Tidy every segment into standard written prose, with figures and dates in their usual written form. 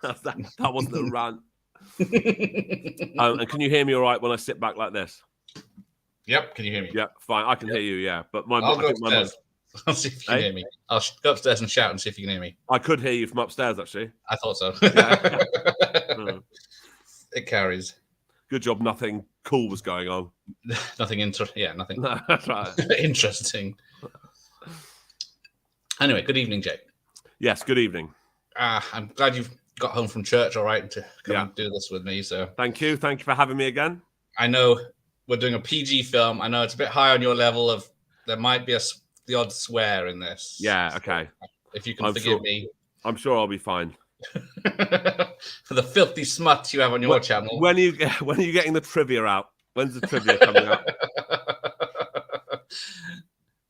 That wasn't a rant. And can you hear me all right when I sit back like this? Yep. Can you hear me? Yeah, fine. I can hear you. Yeah, but I'll go upstairs. I'll see if you can hear me. I'll go upstairs and shout and see if you can hear me. I could hear you from upstairs, actually. I thought so. Yeah. It carries. Good job. Nothing cool was going on. Nothing nothing. No, that's right. Interesting. Anyway, good evening, Jake. Yes, good evening. I'm glad you've got home from church all right to come and do this with me. So thank you for having me again. I know we're doing a PG film. I know it's a bit high on your level of there might be the odd swear in this. Yeah, okay. So if you can forgive me. I'm sure I'll be fine. For the filthy smut you have on your channel. When are you getting the trivia out? When's the trivia coming out?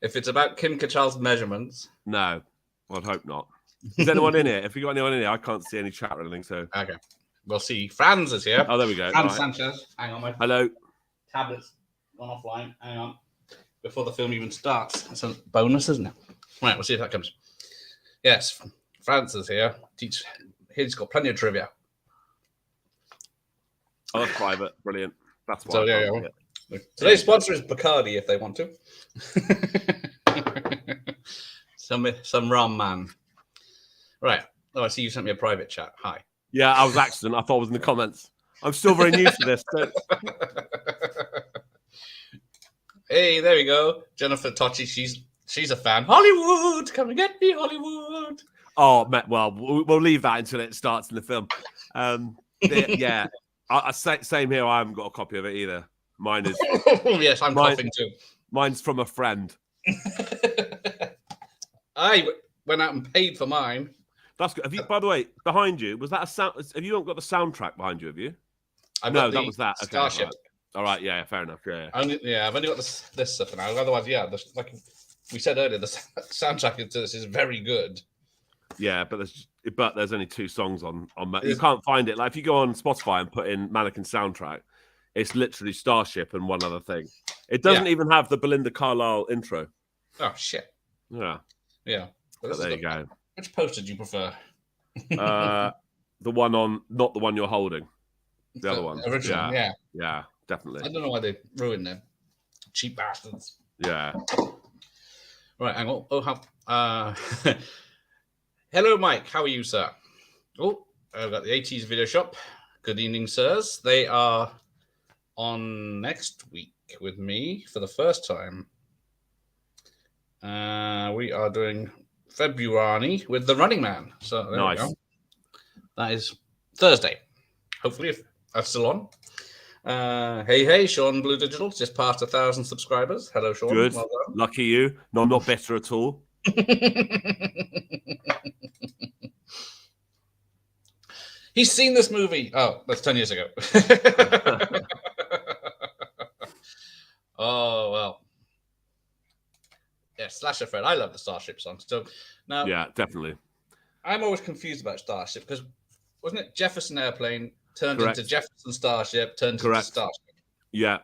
If it's about Kim Cattrall's measurements. No, I'd hope not. Is anyone in here? If you got anyone in here, I can't see any chat or anything. So okay, we'll see. Franz is here. Oh, there we go. Franz Sanchez. Hang on, my hello. Tablet's gone offline. Hang on. Before the film even starts. That's a bonus, isn't it? Right, we'll see if that comes. Yes, Franz is here. He's got plenty of trivia. Oh, that's private. Brilliant. That's why. So yeah. Today's sponsor is Bacardi, if they want to. some rum man. Right. Oh, I see you sent me a private chat. Hi. Yeah, I was accident. I thought it was in the comments. I'm still very new to this. So... Hey, there we go. Jennifer Tocci, she's a fan. Hollywood, come and get me, Hollywood. Oh, well, we'll leave that until it starts in the film. Yeah, same here. I haven't got a copy of it either. Mine is. Yes, I'm coughing too. Mine's from a friend. I went out and paid for mine. That's good. Have you, by the way, behind you, was that a sound? Have you not got the soundtrack behind you? Have you? No, that was that. Okay, Starship. right. All right, yeah, fair enough. Yeah. I've only got this stuff now. Otherwise, like we said earlier, the soundtrack to this is very good. Yeah, but there's only 2 songs on. You can't find it. Like if you go on Spotify and put in Mannequin soundtrack, it's literally Starship and one other thing. It doesn't even have the Belinda Carlisle intro. Oh shit. Yeah. Yeah. But there you go. Which poster do you prefer? The one on, not the one you're holding. The other one. Original. Yeah, definitely. I don't know why they ruined them. Cheap bastards. Yeah. Right. Hang on. Oh, hello, Mike. How are you, sir? Oh, I've got the 80s video shop. Good evening, sirs. They are on next week with me for the first time. We are doing February with The Running Man. So there we go. That is Thursday. Hopefully, if that's still on. Hey, Sean Blue Digital, just passed 1,000 subscribers. Hello, Sean. Good. Well done. Lucky you. No, I'm not better at all. He's seen this movie. Oh, that's 10 years ago. Oh, well. Yeah, Slasher Fred. I love the Starship song. So now, yeah, definitely. I'm always confused about Starship because wasn't it Jefferson Airplane turned into Jefferson Starship turned into Starship? Yeah,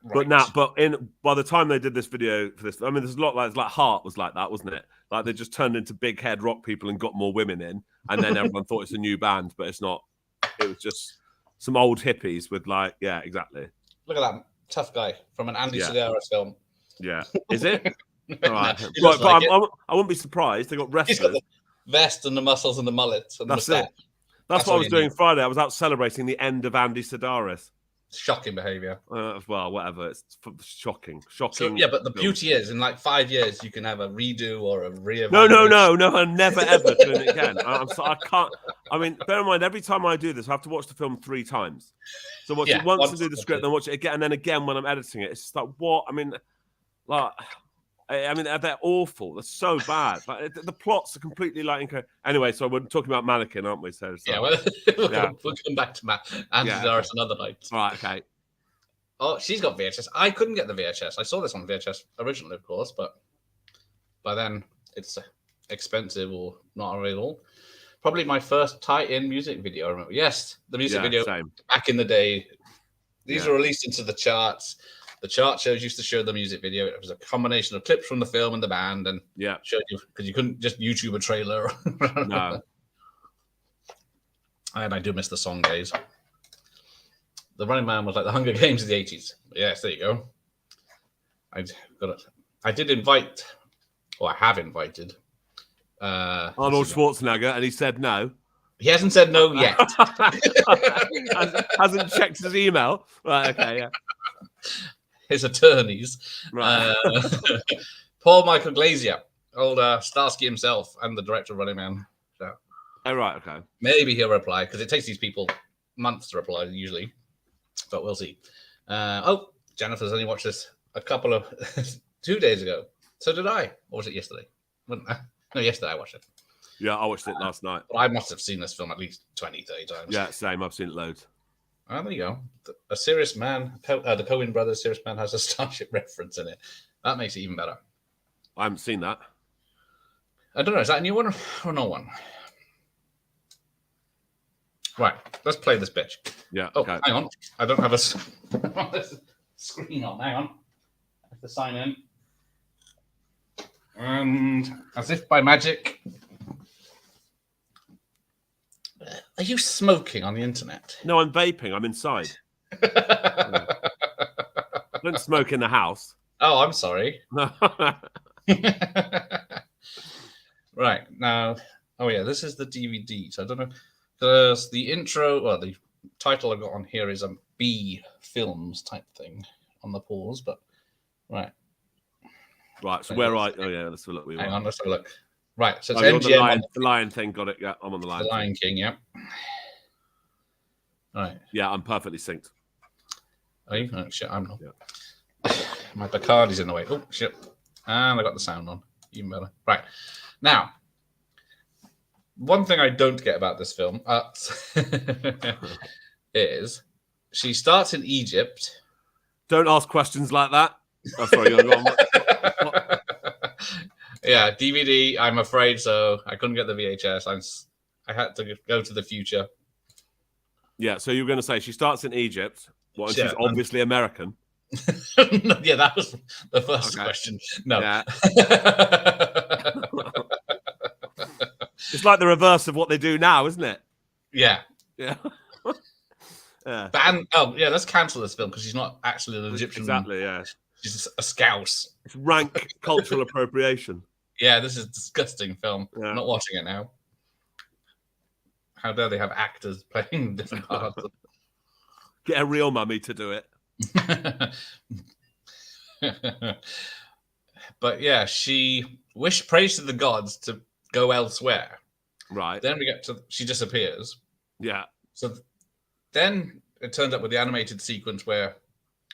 by the time they did this video for this, I mean, there's a lot like Heart was like that, wasn't it? Like they just turned into big head rock people and got more women in, and then everyone thought it's a new band, but it's not. It was just some old hippies with exactly. Look at that tough guy from an Andy Sedaris film. Yeah, is it? All right, no, but I wouldn't be surprised. They got wrestlers. He's got the vest and the muscles and the mullets and the mustache. That's what I was doing Friday. I was out celebrating the end of Andy Sedaris. Shocking behaviour. Well, whatever. It's shocking. So, yeah, but the beauty is, in like 5 years, you can have a redo or a re-evaluation. No. I'm never ever doing it again. I can't. I mean, bear in mind, every time I do this, I have to watch the film 3 times. So watch it once to do the script, then watch it again, and then again when I'm editing it. It's just like, what? I mean, they're awful. They're so bad. Like, the plots are completely anyway. So we're talking about Mannequin, aren't we? So we'll come back to Andy Sedaris another night. All right, okay. Oh, she's got VHS. I couldn't get the VHS. I saw this on VHS originally, of course, but by then it's expensive or not available. Probably my first tie-in music video. I remember. Yes, the music video back in the day. These were released into the charts. The chart shows used to show the music video. It was a combination of clips from the film and the band, and showed you because you couldn't just YouTube a trailer. No. And I do miss the song days. The Running Man was like the Hunger Games of the 80s. Yes, there you go. I did invite, or I have invited, Arnold Schwarzenegger, and he said no. He hasn't said no yet. hasn't checked his email. Right, okay, yeah. His attorneys. Right. Paul Michael Glazier, old Starsky himself, and the director of Running Man. So, oh, right, okay. Maybe he'll reply, because it takes these people months to reply, usually. But we'll see. Jennifer's only watched this a couple of 2 days ago. So did I. Or was it yesterday? No, yesterday I watched it. Yeah, I watched it last night. But I must have seen this film at least 20, 30 times. Yeah, same. I've seen it loads. Oh, there you go. A Serious Man, the Coen brothers, Serious Man has a Starship reference in it. That makes it even better. I haven't seen that. I don't know. Is that a new one or no one? Right. Let's play this bitch. Yeah. Oh, okay. Hang on. I don't have a screen on. Hang on. I have to sign in. And as if by magic. Are you smoking on the internet? No, I'm vaping. I'm inside. I don't smoke in the house. Oh, I'm sorry. Right. Now, oh yeah, this is the DVD. So I don't know. There's the intro, well, the title I got on here is a B Films type thing on the pause, but right. Right, so where are oh yeah, let's have a look. Hang on, let's have a look. Right, so it's MGM. The Lion thing, got it. Yeah, I'm on the Lion. The Lion King, yeah. Right. Yeah, I'm perfectly synced. Are you? Oh, shit, I'm not. Yeah. My Bacardi's in the way. Oh, shit. And I got the sound on. Even better. Right. Now, one thing I don't get about this film is she starts in Egypt. Don't ask questions like that. Oh, sorry, you're going on. Yeah, DVD, I'm afraid so. I couldn't get the VHS. I had to go to the future. Yeah, so you were going to say she starts in Egypt. Well, and she's obviously American. Yeah, that was the first question. No. Yeah. It's like the reverse of what they do now, isn't it? Yeah. Yeah. Yeah. Let's cancel this film because she's not actually an Egyptian. Exactly, yeah. She's a scouse. It's rank cultural appropriation. Yeah, this is a disgusting film. Yeah. I'm not watching it now. How dare they have actors playing different parts? Get a real mummy to do it. But yeah, she prays to the gods to go elsewhere. Right. Then we get to she disappears. Yeah. So then it turns up with the animated sequence where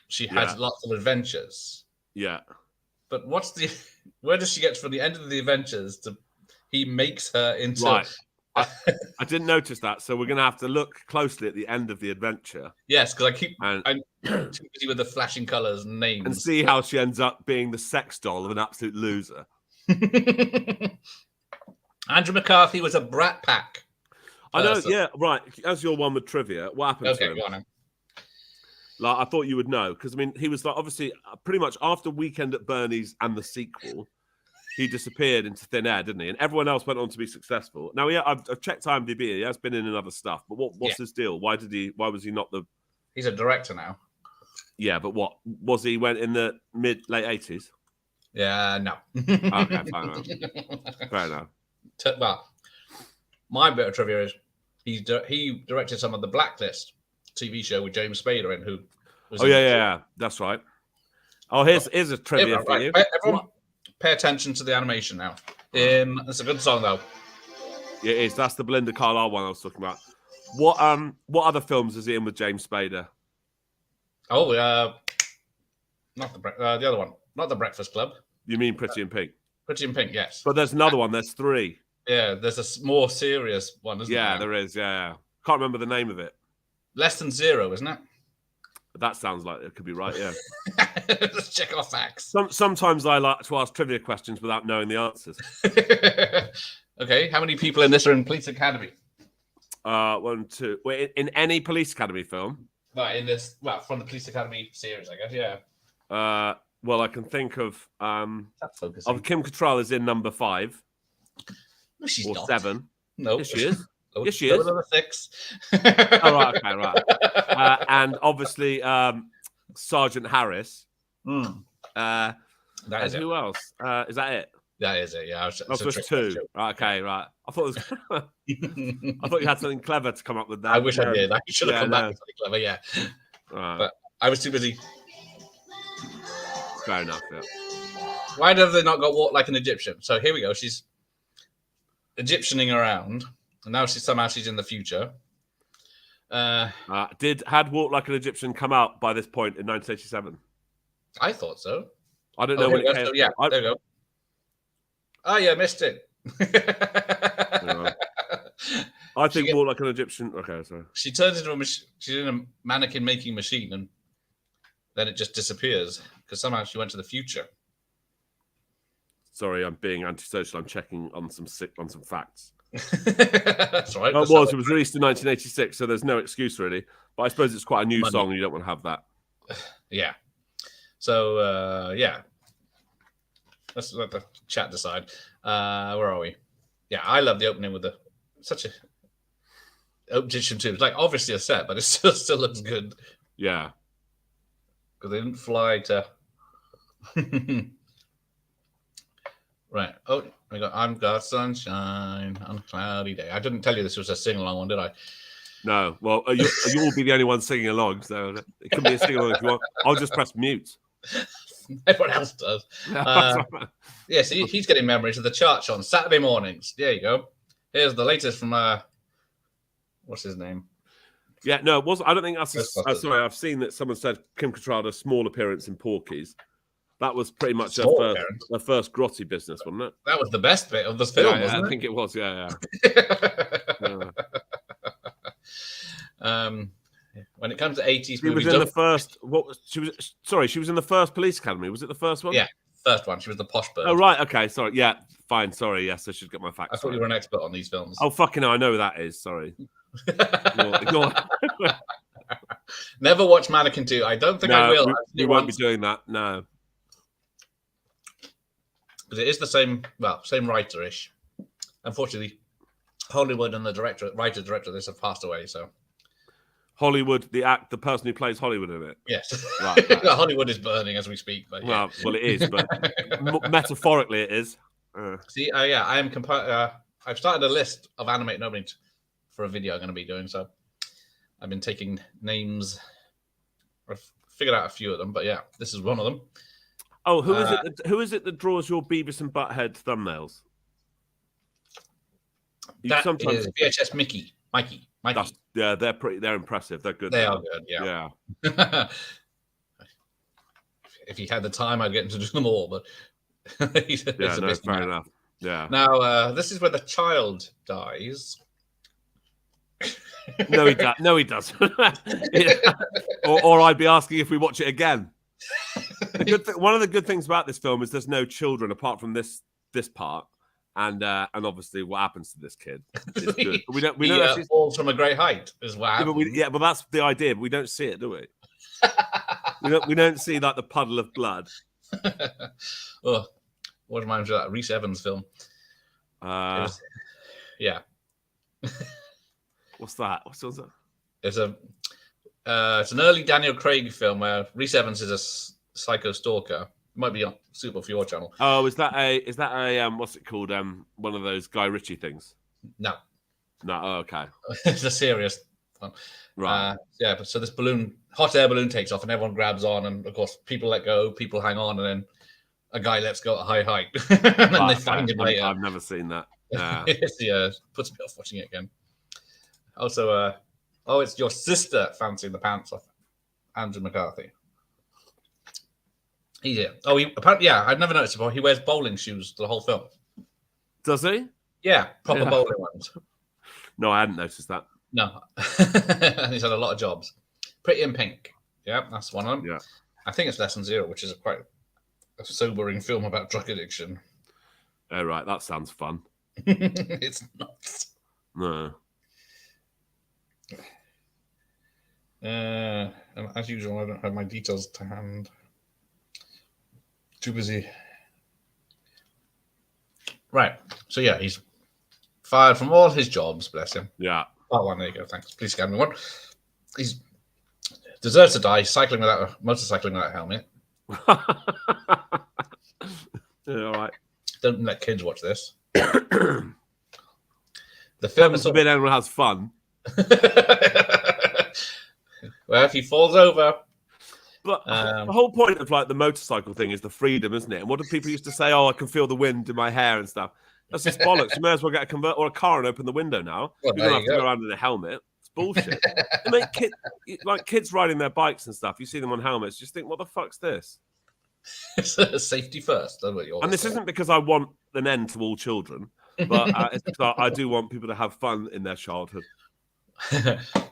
she has lots of adventures. Yeah. But where does she get from the end of the adventures to he makes her into right. I didn't notice that, so we're going to have to look closely at the end of the adventure. Yes, because I'm too busy with the flashing colours and names. And see how she ends up being the sex doll of an absolute loser. Andrew McCarthy was a Brat Pack. I know, yeah, right. As your one with trivia, what happened to him? Go on. Like, I thought you would know, because, I mean, he was like, obviously, pretty much after Weekend at Bernie's and the sequel, he disappeared into thin air, didn't he? And everyone else went on to be successful. Now, yeah, I've checked IMDb. He has been in other stuff, but what's his deal? Why was he not the? He's a director now. Yeah, but what was he? Went in the late 80s? Yeah, no. Okay, fine enough. Fair enough. Well, my bit of trivia is he directed some of the Blacklist TV show with James Spader in, who was. Oh yeah, that's right. Oh, here's a trivia for you. Everyone, pay attention to the animation now. It's a good song though. Yeah, it is. That's the Belinda Carlisle one I was talking about. What other films is he in with James Spader? Oh, not the other one, not The Breakfast Club. You mean Pretty in Pink? Pretty in Pink, yes. But there's another one. There's three. Yeah, there's a more serious one, isn't there? Yeah, there is. Yeah, can't remember the name of it. Less Than Zero, isn't it? That sounds like it could be right. Yeah. Let's check our facts. Sometimes I like to ask trivia questions without knowing the answers. Okay, how many people in this are in Police Academy? 1, 2. Wait, in any Police Academy film? From the Police Academy series, I guess. Yeah. Well, I can think of. Kim Cattrall is in number 5. No, she's or not. 7. No, yes, she is. Yes, she is. Number 6. Oh, right, okay, right. And obviously, Sergeant Harris. That is who else? Is that it? That is it. Yeah. So it's 2. Right, okay, right. I thought it was. I thought you had something clever to come up with that. I wish I did. I should have come back with something clever. Yeah. Right. But I was too busy. Fair enough. Yeah. Why have they not got walk like an Egyptian? So here we go. She's Egyptianing around, and now she's in the future. Had Walk Like an Egyptian come out by this point in 1987? I thought so. I don't know when it came. So, yeah, there we go. Oh, yeah, missed it. I think Walk Like an Egyptian. Okay, sorry. She turns into she's in a mannequin making machine, and then it just disappears because somehow she went to the future. Sorry, I'm being antisocial. I'm checking on some facts. That's right. It was released in 1986, so there's no excuse really. But I suppose it's quite a new song, and you don't want to have that. Yeah. So yeah, let's let the chat decide. Where are we? Yeah, I love the opening with such a Egyptian too. It's like obviously a set, but it still looks good. Yeah, because they didn't fly to. Right. Oh, we got "I'm Got Sunshine on a Cloudy Day." I didn't tell you this was a sing-along one, did I? No. Well, you will be the only one singing along, so it can be a sing-along if you want. I'll just press mute. Everyone else does. Yeah, see, he's getting memories of the church on Saturday mornings. There you go. Here's the latest from what's his name? Yeah, no, it wasn't. I don't think that's. Sorry, I've seen that someone said Kim Cattrall had a small appearance in Porky's. That was pretty much her first grotty business, wasn't it? That was the best bit of the film, wasn't it? I think it was. Yeah. When it comes to 80s movies, she was in the first. She was in the first Police Academy. Was it the first one? Yeah, first one. She was the posh bird. Oh right, okay, sorry. Yeah, fine. Sorry, yes, I should get my facts. I thought you were an expert on these films. Oh fucking hell, I know who that is. Sorry. Ignore. Never watch Mannequin 2. I don't think I will. We won't be doing that. No. Because it is the same writer-ish. Unfortunately, Hollywood and the writer-director of this have passed away. So Hollywood, the person who plays Hollywood in it. Yes, right. Hollywood is burning as we speak. But yeah. Well, it is, but metaphorically, it is. See, I am. I've started a list of animated openings for a video I'm going to be doing. So I've been taking names. I've figured out a few of them, but yeah, this is one of them. Oh, who is it that draws your Beavis and Butthead thumbnails? That is VHS Mikey. Yeah, they're impressive. They're good. They are good. Yeah. If he had the time, I'd get him to do them all. But fair enough. Yeah. Now this is where the child dies. No, he doesn't. or I'd be asking if we watch it again. One of the good things about this film is there's no children apart from this part, and obviously what happens to this kid is good. We don't actually falls from a great height as well. But that's the idea. But we don't see it, do we? we don't see like the puddle of blood. Oh, what reminds me of that Rhys Evans film? Yeah. What's that? What's that? It's an early Daniel Craig film where Rhys Evans is a psycho stalker. It might be suitable for your channel. Oh, is that a what's it called? One of those Guy Ritchie things? No. Oh, okay. It's a serious one. Right. Yeah. So this hot air balloon takes off, and everyone grabs on, and of course people let go, people hang on, and then a guy lets go at a high height, and then they find him later. I've never seen that. Yeah. Puts me off watching it again. Also, it's your sister fancying the pants off Andrew McCarthy. He did. Oh, apparently, yeah, I've never noticed before. He wears bowling shoes the whole film. Does he? Yeah, proper bowling ones. No, I hadn't noticed that. No. And he's had a lot of jobs. Pretty in Pink. Yeah, that's one of them. Yeah. I think it's Lesson Zero, which is quite a sobering film about drug addiction. Oh, right. That sounds fun. It's not. No. And as usual, I don't have my details to hand. Too busy. Right. So yeah, he's fired from all his jobs, bless him. Yeah. Part one, there you go, thanks. Police Academy 1. He's deserves to die, motorcycling without a helmet. Yeah, all right. Don't let kids watch this. The film is forbid anyone has fun. Well, if he falls over. But the whole point of like the motorcycle thing is the freedom, isn't it? And what do people used to say? Oh, I can feel the wind in my hair and stuff. That's just bollocks. You may as well get a convert or a car and open the window now. Well, you don't have to go around in a helmet. It's bullshit. They make kids riding their bikes and stuff. You see them on helmets. Just think, what the fuck's this? Safety first. And this isn't because I want an end to all children, but it's because I do want people to have fun in their childhood.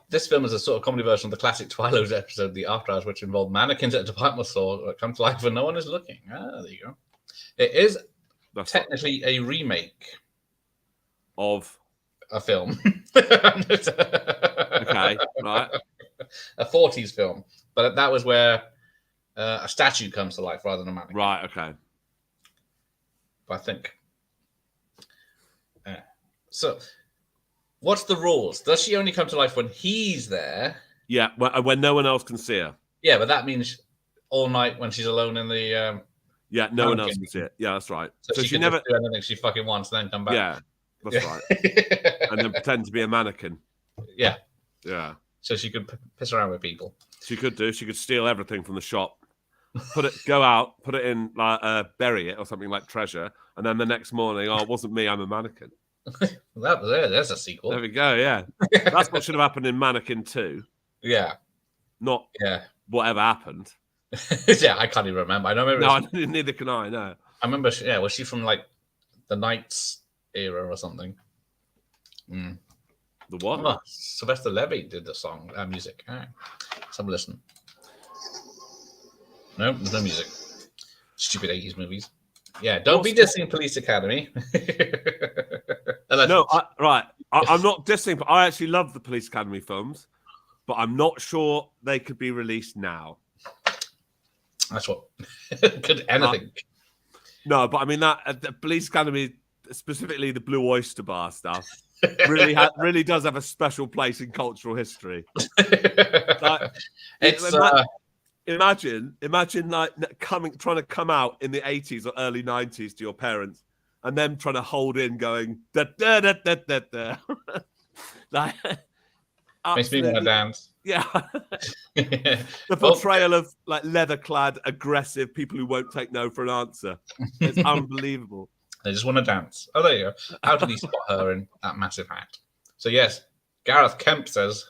This film is a sort of comedy version of the classic Twilight episode, The After Hours, which involved mannequins at a department store that come to life when no one is looking. Ah, there you go. It is technically a remake of a film. Okay, right. A 40s film. But that was where a statue comes to life rather than a mannequin. Right, okay. I think. So, what's the rules? Does she only come to life when he's there? Yeah, when no one else can see her. Yeah, but that means all night when she's alone in the... yeah, no one else can see it. Yeah, that's right. So she never do anything she fucking wants, then come back. Yeah, that's right. And then pretend to be a mannequin. Yeah. Yeah. So she could piss around with people. She could do. She could steal everything from the shop, go out, put it in, bury it or something like treasure, and then the next morning, oh, it wasn't me, I'm a mannequin. That was it. There's a sequel. There we go. Yeah, that's what should have happened in Mannequin 2. Yeah. Not whatever happened. Yeah, I can't even remember. I don't remember. No, neither can I. No. I remember. Yeah, was she from like the Knights era or something? Mm. The what? Oh, Sylvester Levy did the song, music. All right. Let's have a listen. No, there's no music. Stupid 80s movies. Yeah, don't be dissing Police Academy. No, I'm not dissing, but I actually love the Police Academy films, but I'm not sure they could be released now. That's what could anything. No, but I mean that the Police Academy, specifically the Blue Oyster Bar stuff, really does have a special place in cultural history. Like, imagine like trying to come out in the 80s or early 90s to your parents and them trying to hold in going da da da da da da. Like, makes me want to dance. Yeah. The portrayal of like leather-clad, aggressive people who won't take no for an answer. It's unbelievable. They just want to dance. Oh, there you go. How did he spot her in that massive hat? So yes, Gareth Kemp says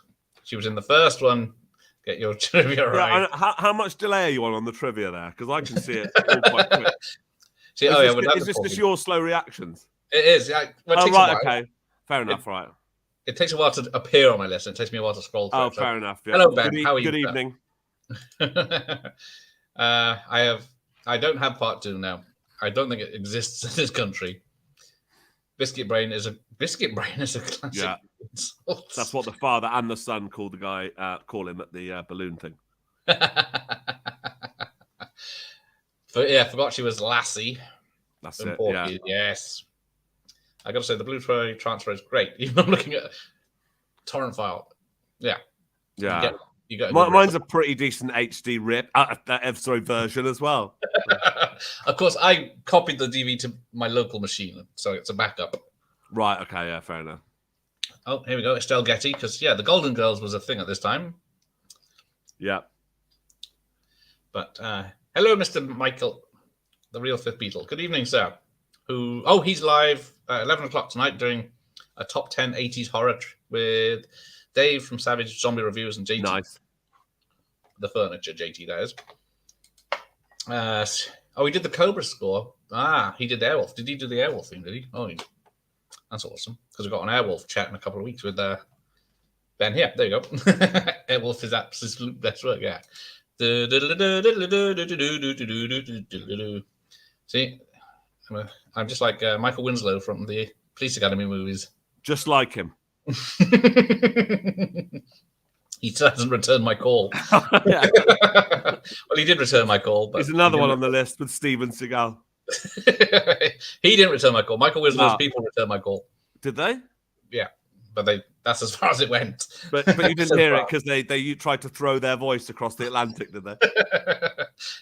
she was in the first one. Get your trivia right. How much delay are you on the trivia there? Because I can see it all quite quick. Is this just your slow reactions? It is. Yeah, okay. Fair enough, right. It takes a while to appear on my list. It takes me a while to scroll through. Oh, fair enough. Yeah. Hello, Ben. How are you? Good evening. I don't have part 2 now. I don't think it exists in this country. Biscuit Brain is a classic. Yeah. That's what the father and the son call the guy, call him at the balloon thing. Forgot she was Lassie. That's it. Yeah. Yes. I got to say, the Blu-ray transfer is great. Even I'm looking at torrent file. Yeah. Yeah. You got mine's a pretty decent HD rip. Version as well. Of course, I copied the DVD to my local machine, so it's a backup. Right. Okay. Yeah. Fair enough. Oh, here we go. Estelle Getty, because the Golden Girls was a thing at this time. Yeah. But hello, Mr. Michael, the real Fifth Beatle. Good evening, sir. He's live at 11 o'clock tonight doing a top 10 80s horror with Dave from Savage Zombie Reviews and JT. Nice. The furniture, JT, that is. He did the Cobra score. He did Airwolf. Did he do the Airwolf thing, did he? Oh, that's awesome. Because we've got an Airwolf chat in a couple of weeks with Ben here. There you go. Airwolf is absolute best work, yeah. See, I'm just like Michael Winslow from the Police Academy movies. Just like him. He hasn't returned my call. Well, he did return my call. But there's another one on the list with Steven Seagal. He didn't return my call. Michael Winslow's people returned my call. Did they? Yeah, but that's as far as it went. But you didn't hear it because they tried to throw their voice across the Atlantic, did they?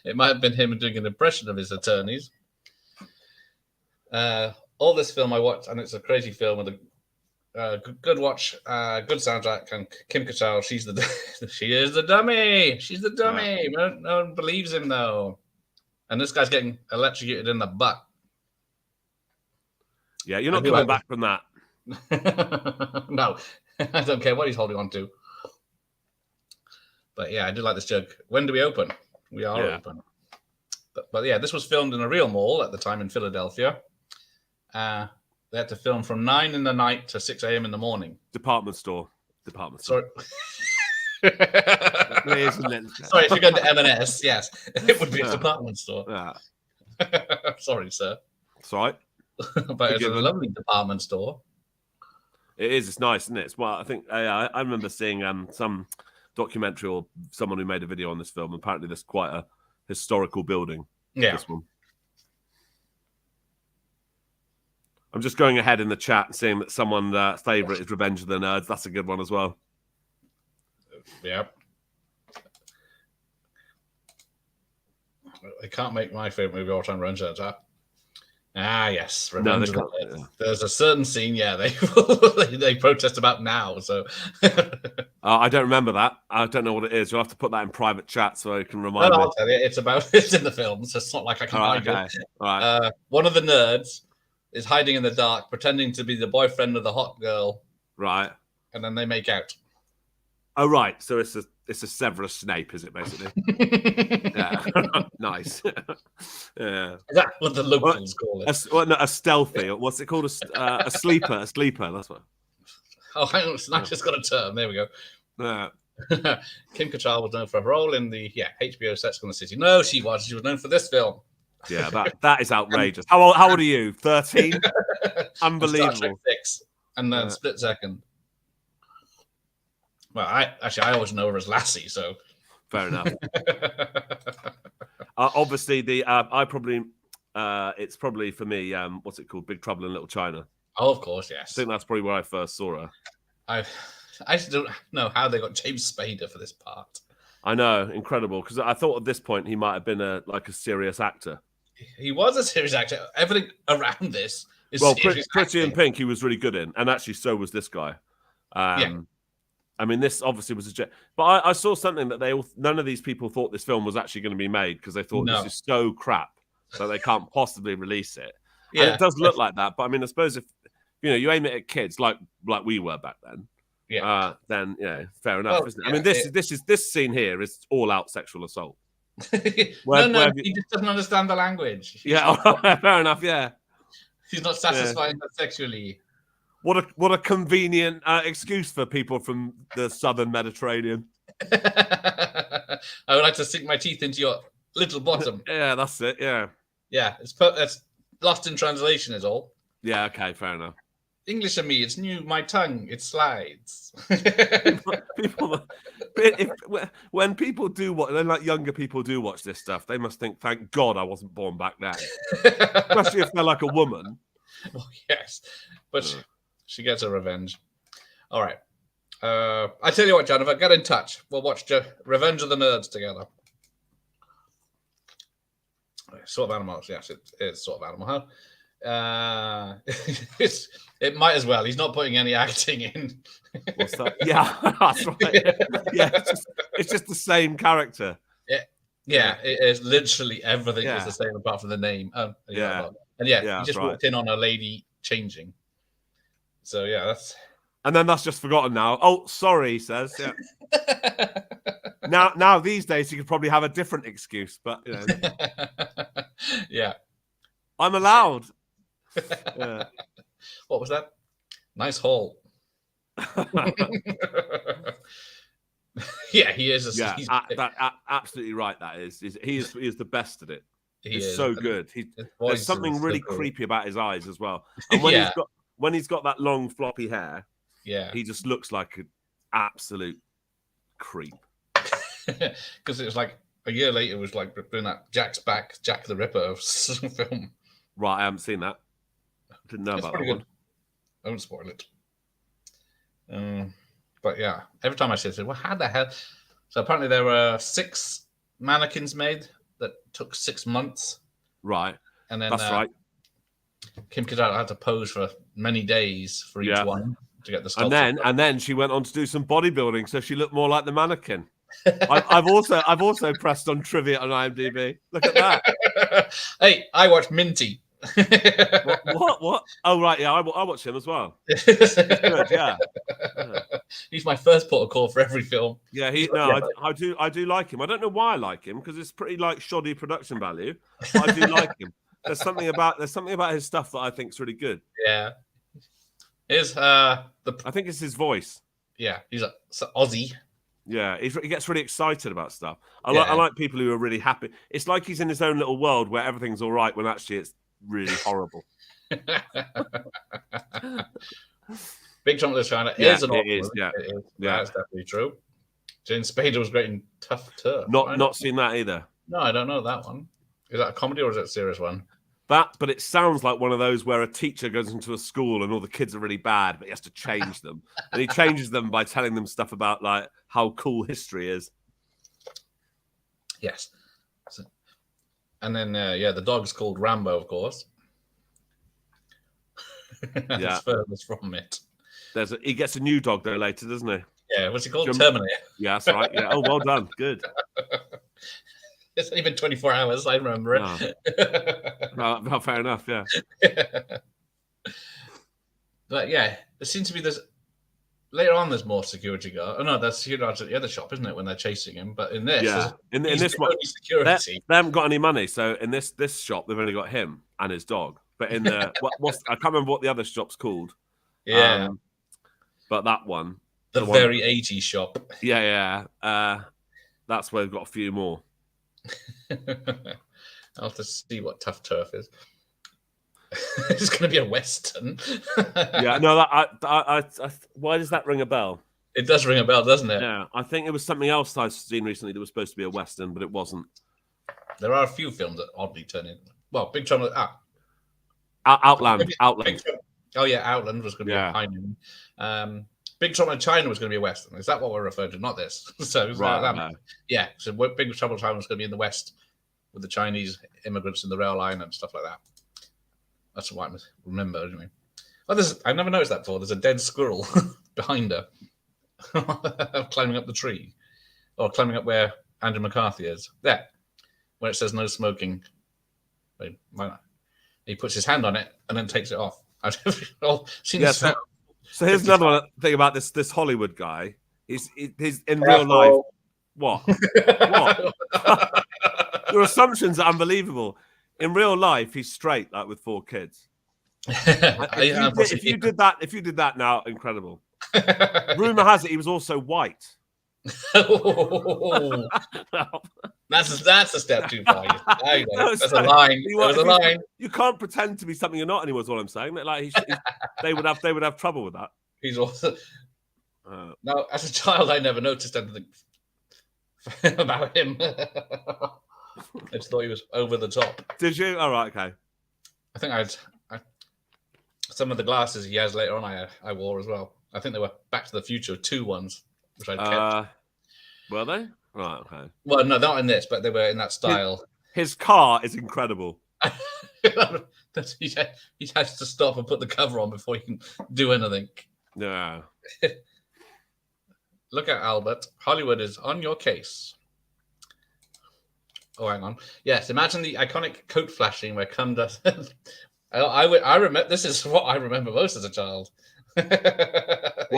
It might have been him doing an impression of his attorneys. All this film I watched, and it's a crazy film with a good watch, good soundtrack, and Kim Cattrall, she is the dummy. She's the dummy. Yeah. No one believes him though, and this guy's getting electrocuted in the butt. Yeah, you're not coming back from that. No, I don't care what he's holding on to. But yeah, I do like this joke. When do we open? We are open. But yeah, this was filmed in a real mall at the time in Philadelphia. They had to film from 9 in the night to 6 a.m. in the morning. Department store. Sorry. Isn't it? Sorry, if you're going to M&S, yes, it would be a department store. Yeah. Sorry, sir. That's right. But it's a lovely department store. It is. It's nice, isn't it? It's, well, I think I remember seeing some documentary or someone who made a video on this film. Apparently, there's quite a historical building. Yeah. This one. I'm just going ahead in the chat and seeing that someone's favourite is Revenge of the Nerds. That's a good one as well. Yeah. I can't make my favourite movie all time Revenge of the Nerds. Ah, yes. Revenge of the Nerds. Yeah. There's a certain scene, they protest about now. So I don't remember that. I don't know what it is. You'll have to put that in private chat so I can remind me. I'll tell you. It's in the film, so it's not like I can hide it. All right. One of the nerds is hiding in the dark, pretending to be the boyfriend of the hot girl. Right. And then they make out. Oh, right. So it's a Severus Snape, is it, basically? Yeah. Nice. Yeah. Is that what the locals call it? A stealthy. What's it called? A sleeper. A sleeper. That's what. Oh, hang on. I just got a term. There we go. Yeah. Kim Cattrall was known for her role in the HBO Sex and the City. No, she was. She was known for this film. Yeah, that is outrageous. How old are you? 13? Unbelievable. Star Trek 6 and then Split Second. Well, I always know her as Lassie, so fair enough. Obviously, it's probably for me. What's it called? Big Trouble in Little China. Oh, of course, yes. I think that's probably where I first saw her. I just don't know how they got James Spader for this part. I know, incredible. Because I thought at this point he might have been a serious actor. He was a serious actor. Everything around this is Pretty in Pink. He was really good in, and actually, so was this guy. I mean, this obviously was but I saw something that none of these people thought this film was actually going to be made because they thought this is so crap that they can't possibly release it. Yeah, and it does look like that. But I mean, I suppose if you aim it at kids like we were back then, then fair enough. Well, isn't it? I mean, this scene here is all out sexual assault. He just doesn't understand the language. Yeah, fair enough. Yeah, he's not satisfying her sexually. What a convenient excuse for people from the southern Mediterranean. I would like to sink my teeth into your little bottom. Yeah, that's it. Yeah, it's lost in translation, is all. Yeah, okay, fair enough. English of me, it's new. My tongue, it slides. When people do like younger people do watch this stuff, they must think, "Thank God I wasn't born back then." Especially if they're like a woman. Oh, yes, but she gets her revenge. All right. I tell you what, Jennifer, get in touch. We'll watch Revenge of the Nerds together. Sort of animals, yes, it is sort of animal, huh? It might as well. He's not putting any acting in. What's that? Yeah, that's right. Yeah, it's just the same character. Yeah, it is literally everything is the same apart from the name. He just walked in on a lady changing. So that's. And then that's just forgotten now. Oh, sorry, he says. Yeah. now these days he could probably have a different excuse, but yeah. I'm allowed. Yeah. What was that? Nice haul. Yeah, he is. Absolutely right. That is. He is the best at it. He's so good. There's something really creepy about his eyes as well. And when he's got that long floppy hair, he just looks like an absolute creep. Because it was like a year later, it was like doing that Jack the Ripper film. Right, I haven't seen that. Didn't know about that one. I won't spoil it. But yeah, every time I see it, well, how the hell? So apparently there were 6 mannequins made that took 6 months. Right. And then that's right. Kim Kardashian had to pose for many days for each one to get the sculpture. And then she went on to do some bodybuilding, so she looked more like the mannequin. I've also pressed on trivia on IMDb. Look at that. Hey, I watched Minty. What? Oh right, yeah, I watch him as well. He's good, yeah. He's my first port of call for every film. Yeah, I do like him. I don't know why I like him because it's pretty like shoddy production value. But I do like him. There's something about his stuff that I think is really good. Yeah, I think it's his voice. Yeah, he's a Aussie. Yeah, he gets really excited about stuff. I like people who are really happy. It's like he's in his own little world where everything's all right when actually it's really horrible. Big Trouble in Little China is an it is. Yeah, it is. That's definitely true. James Spader was great in Tough Turf. Not seen that either. No, I don't know that one. Is that a comedy or is it a serious one? But it sounds like one of those where a teacher goes into a school and all the kids are really bad, but he has to change them. And he changes them by telling them stuff about like how cool history is. Yes. And then, the dog's called Rambo, of course. Yeah. Furthest from it. He gets a new dog though later, doesn't he? Yeah, what's he called? Terminator. Yeah, that's right. Yeah. Oh, well done. Good. It's only been 24 hours. I remember it. No, fair enough. Yeah. But yeah, there seems to be this. Later on, there's more security guard. Oh no, that's security guards at the other shop, isn't it? When they're chasing him. But in this, in this one, security. They haven't got any money. So in this shop, they've only got him and his dog. But in the I can't remember what the other shop's called. Yeah. But that one, the very 80s shop. Yeah. That's where they've got a few more. I'll have to see what Tough Turf is. It's going to be a Western. Yeah, no, why does that ring a bell? It does ring a bell, doesn't it? Yeah, I think it was something else I've seen recently that was supposed to be a Western, but it wasn't. There are a few films that oddly turn in. Well, Big Trouble. Outland. Oh yeah, Outland was going to be a Pioneer. Big Trouble in China was going to be a Western. Is that what we're referring to? Not this. So yeah. So Big Trouble in China was going to be in the West with the Chinese immigrants in the rail line and stuff like that. That's what I remember. Anyway. I never noticed that before. There's a dead squirrel behind her, climbing up the tree, or climbing up where Andrew McCarthy is. There, where it says no smoking. He puts his hand on it and then takes it off. I've seen this. So here's another thing about this Hollywood guy. He's in real life. What? Your assumptions are unbelievable. In real life, he's straight, like with 4 kids. If you did that now, incredible. Rumor has it he was also white. That's a step too far. That's a line. There's a line. You can't pretend to be something you're not anymore. Is all I'm saying. Like they would have trouble with that. He's also now as a child, I never noticed anything about him. I just thought he was over the top. Did you? All right, okay. I think I some of the glasses he has later on. I wore as well. I think they were Back to the Future 2 ones, which I kept. Were they? Right, okay. Well, no, not in this, but they were in that style. His car is incredible. He has to stop and put the cover on before he can do anything. Yeah. Look at Albert. Hollywood is on your case. Oh, hang on. Yes, imagine the iconic coat flashing where Cum does. I remember. This is what I remember most as a child. Well,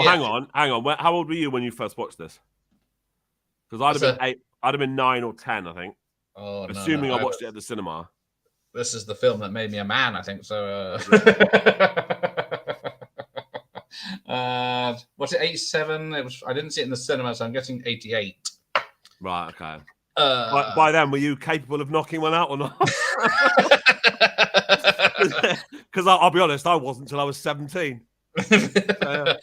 hang on. How old were you when you first watched this? Because I'd have been 8. I'd have been 9 or 10, I think. Oh, assuming I watched it at the cinema. This is the film that made me a man, I think. So, what's it? 87. It was. I didn't see it in the cinema, so I'm guessing 88. Right. Okay. By then, were you capable of knocking one out or not? Because I'll be honest, I wasn't until I was 17. Well,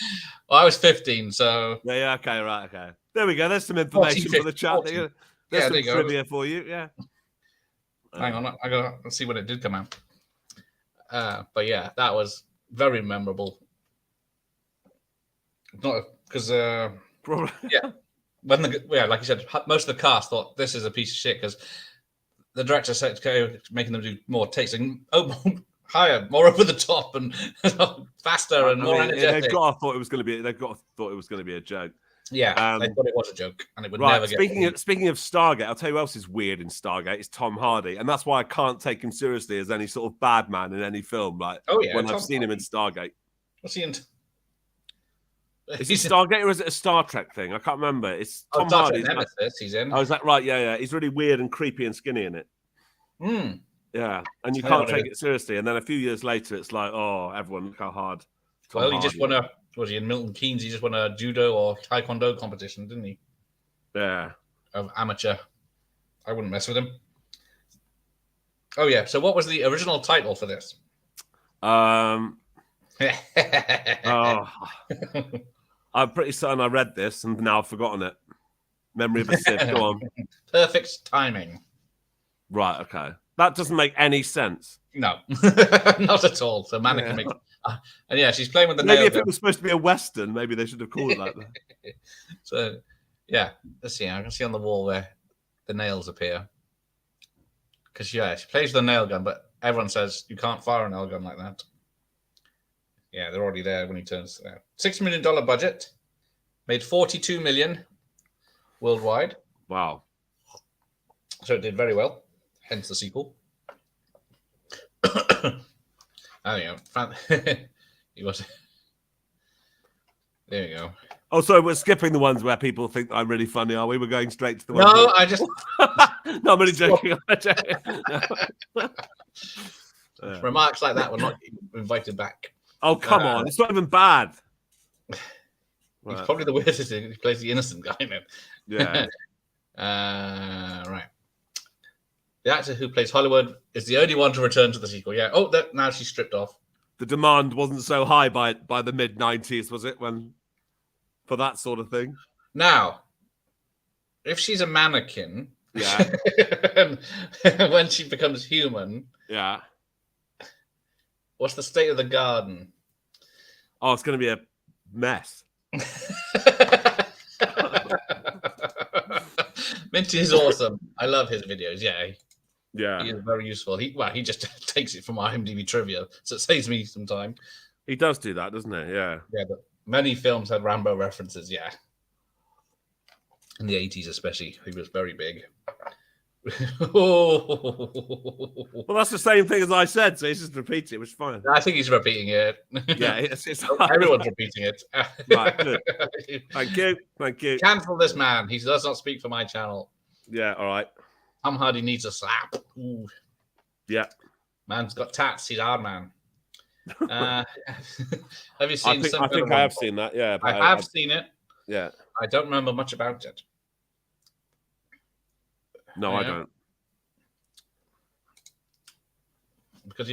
I was 15, so yeah. Okay, right. Okay. There we go. There's some information for the chat. There's some trivia for you. Yeah. Hang on, I gotta see when it did come out. But yeah, that was very memorable. Not because when like you said, most of the cast thought this is a piece of shit because the director said making them do more takes and higher, more over the top, and faster and more energetic. They've got to thought it was going to be a joke. Yeah, they thought it was a joke, and it would never get. Speaking of Stargate, I'll tell you who else is weird in Stargate. It's Tom Hardy, and that's why I can't take him seriously as any sort of bad man in any film. Like when I've seen him in Stargate. What's he in? Is he Stargate or is it a Star Trek thing? I can't remember. It's Tom Hardy. Nemesis, he's in. Oh, is that right? Yeah. He's really weird and creepy and skinny in it. Yeah, and you can't take it seriously. And then a few years later, it's like, oh, everyone, look how hard. He just won was he in Milton Keynes? He just won a judo or taekwondo competition, didn't he? Yeah. Of amateur. I wouldn't mess with him. Oh, yeah. So what was the original title for this? I'm pretty certain I read this and now I've forgotten it. Memory of a Sith. Go on. Perfect timing. Right, okay. That doesn't make any sense. No, not at all. So Mannequin makes... and yeah, she's playing with the nail gun. Maybe if it was supposed to be a Western, maybe they should have called it like that. So, yeah. Let's see. I can see on the wall where the nails appear. Because, she plays with a nail gun, but everyone says you can't fire a nail gun like that. Yeah, they're already there when he turns there. $6 million budget. Made $42 million worldwide. Wow. So it did very well. Hence the sequel. Oh, yeah. He was. There you go. Oh, so we're skipping the ones where people think I'm really funny, are we? We're going straight to the ones. No, I just. No, I'm really joking. Remarks like that were not invited back. Oh, come on. It's not even bad. He's probably the weirdest. He plays the innocent guy in it. Yeah. Right. The actor who plays Hollywood is the only one to return to the sequel. Yeah. Oh, now she's stripped off. The demand wasn't so high by the mid-90s, was it? For that sort of thing. Now, if she's a mannequin, yeah, when she becomes human, yeah, what's the state of the garden? Oh, it's going to be a mess. Minty is awesome. I love his videos. Yeah. Yeah. He is very useful. He just takes it from IMDb trivia, so it saves me some time. He does do that, doesn't he? Yeah. Yeah, but many films had Rambo references, yeah. In the 80s especially. He was very big. Well, that's the same thing as I said, so he's just repeating it, which is fine. I think he's repeating it. Yeah, it's everyone's repeating it. Right, good. Thank you. Cancel this man. He does not speak for my channel. Yeah, all right. Tom Hardy needs a slap. Ooh. Yeah. Man's got tats. He's hard man. Have you seen? I think I have seen that. Yeah, I have seen it. Yeah. I don't remember much about it. No, I don't. Because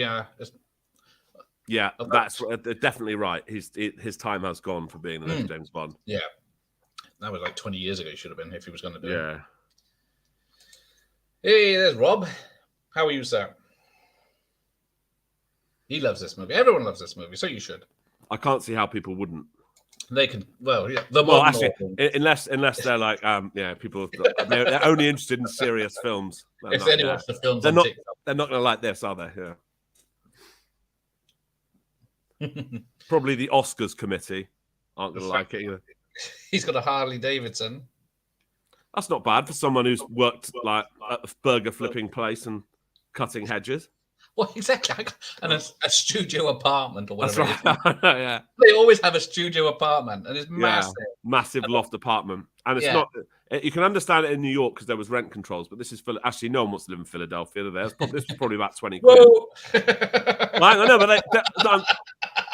that's definitely right. His time has gone for being the next James Bond. Yeah, that was like 20 years ago. He should have been if he was going to do it. Yeah. Hey, there's Rob. How are you, sir? He loves this movie. Everyone loves this movie, so you should. I can't see how people wouldn't. They can. Well, yeah. Actually, unless they're like, people they're only interested in serious films. If they watch the films, they're not going to like this, are they? Yeah. Probably the Oscars committee aren't going to like it either. He's got a Harley Davidson. That's not bad for someone who's worked like at a burger flipping place and cutting hedges. Well, exactly. And a studio apartment or whatever. That's right. Yeah. They always have a studio apartment, and it's massive. Yeah, massive loft apartment. And it's not... You can understand it in New York because there was rent controls, but this is... Actually, no one wants to live in Philadelphia. This was probably about 20 quid. I know, but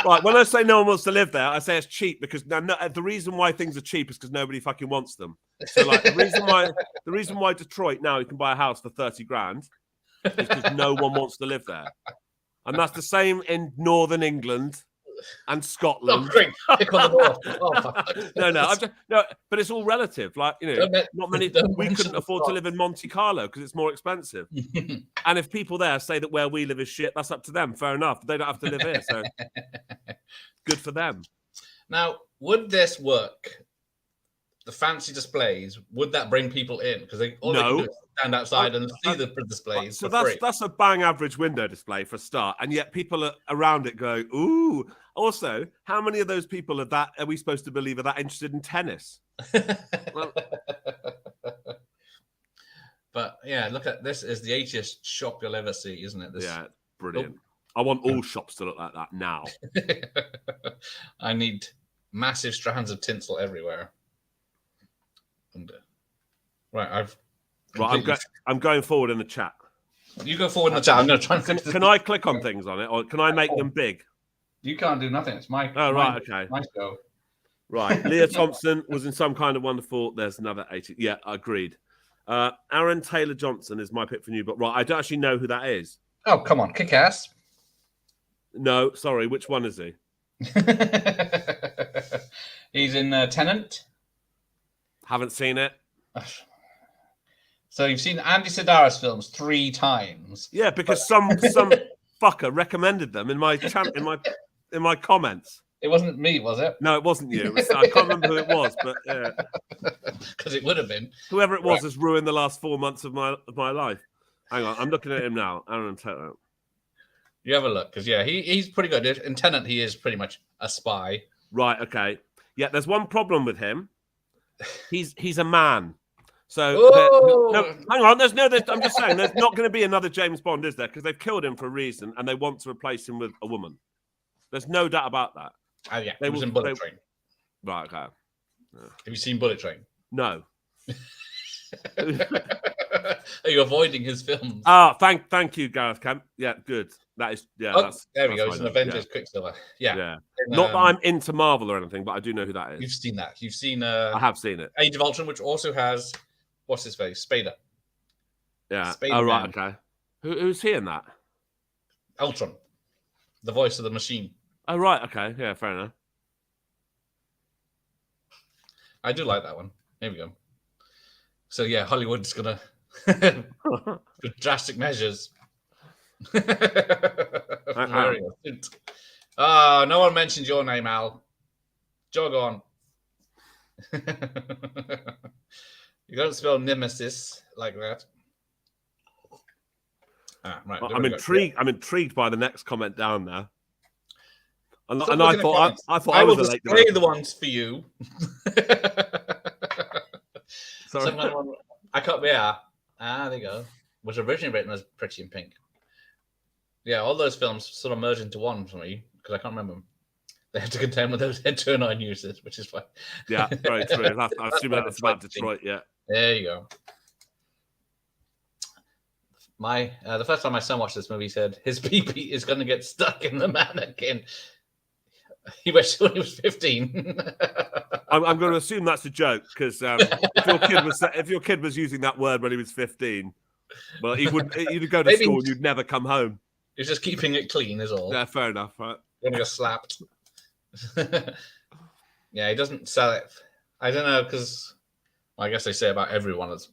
right, when I say no one wants to live there, I say it's cheap because the reason why things are cheap is because nobody fucking wants them. So, like, the reason why Detroit now you can buy a house for 30 grand is because no one wants to live there, and that's the same in Northern England and Scotland. Pick on the wall. No, but it's all relative. Like not many. We couldn't afford to live in Monte Carlo because it's more expensive. And if people there say that where we live is shit, that's up to them. Fair enough. They don't have to live here, so good for them. Now, would this work? The fancy displays, would that bring people in? Because they can do is stand outside and see the displays. So that's a bang average window display for a start, and yet people around it go, "Ooh!" Also, how many of those people are we supposed to believe are that interested in tennis? Well, but yeah, look at this. Is the 80th shop you'll ever see, isn't it? Yeah, brilliant. I want all shops to look like that now. I need massive strands of tinsel everywhere. And, I'm going forward in the chat. You go forward in the chat. I'm going to try and can I click on things on it, or can I make them big? You can't do nothing. It's my. Oh right, okay. My show. Right, Leah Thompson was in Some Kind of Wonderful. There's another 80. Yeah, agreed. Aaron Taylor Johnson is my pick for new, but right, I don't actually know who that is. Oh come on, kick ass. No, sorry. Which one is he? He's in Tenant. Haven't seen it. So you've seen Andy Sedaris films 3 times. Yeah, because some fucker recommended them in my comments. It wasn't me, was it? No, it wasn't you. I can't remember who it was, but yeah. Because it would have been. Whoever it was has ruined the last 4 months of my life. Hang on, I'm looking at him now. Aaron Taylor. You have a look, because yeah, he's pretty good. In Tenant, he is pretty much a spy. Right. Okay. Yeah. There's one problem with him. He's a man. So no, hang on. I'm just saying, there's not going to be another James Bond, is there? Because they've killed him for a reason, and they want to replace him with a woman. There's no doubt about that. Oh yeah, he was in Bullet Train. Right. Okay. Yeah. Have you seen Bullet Train? No. Are you avoiding his films? Thank you, Gareth Kemp. Yeah, good. That is, yeah. Oh, there we go. He's an Avengers Quicksilver. Yeah. Not that I'm into Marvel or anything, but I do know who that is. You've seen that. You've seen. I have seen it. Age of Ultron, which also has what's his face, Spader. Yeah. Spader right. Okay. Who's he in that? Ultron, the voice of the machine. Oh right. Okay. Yeah. Fair enough. I do like that one. There we go. So yeah, Hollywood's gonna drastic measures. No one mentioned your name, Al. Jog on. You don't spell nemesis like that. Right. I'm intrigued. I'm intrigued by the next comment down there. And I thought I will was display the ones for you. Sorry. I can't. Yeah. There you go. Was originally written as Pretty in Pink. Yeah, all those films sort of merge into one for me because I can't remember them. They have to contain what those head turn on uses, which is fine. Yeah, very true. I assume it's about Detroit. Yeah. There you go. The first time my son watched this movie, he said his pee-pee is going to get stuck in the mannequin. He wished when he was 15. I'm going to assume that's a joke because if your kid was using that word when he was 15, well, you'd go to school and you'd never come home. He's just keeping it clean, is all. Yeah, fair enough. Right? You're going to get slapped. Yeah, he doesn't sell it. I don't know because I guess they say about everyone that's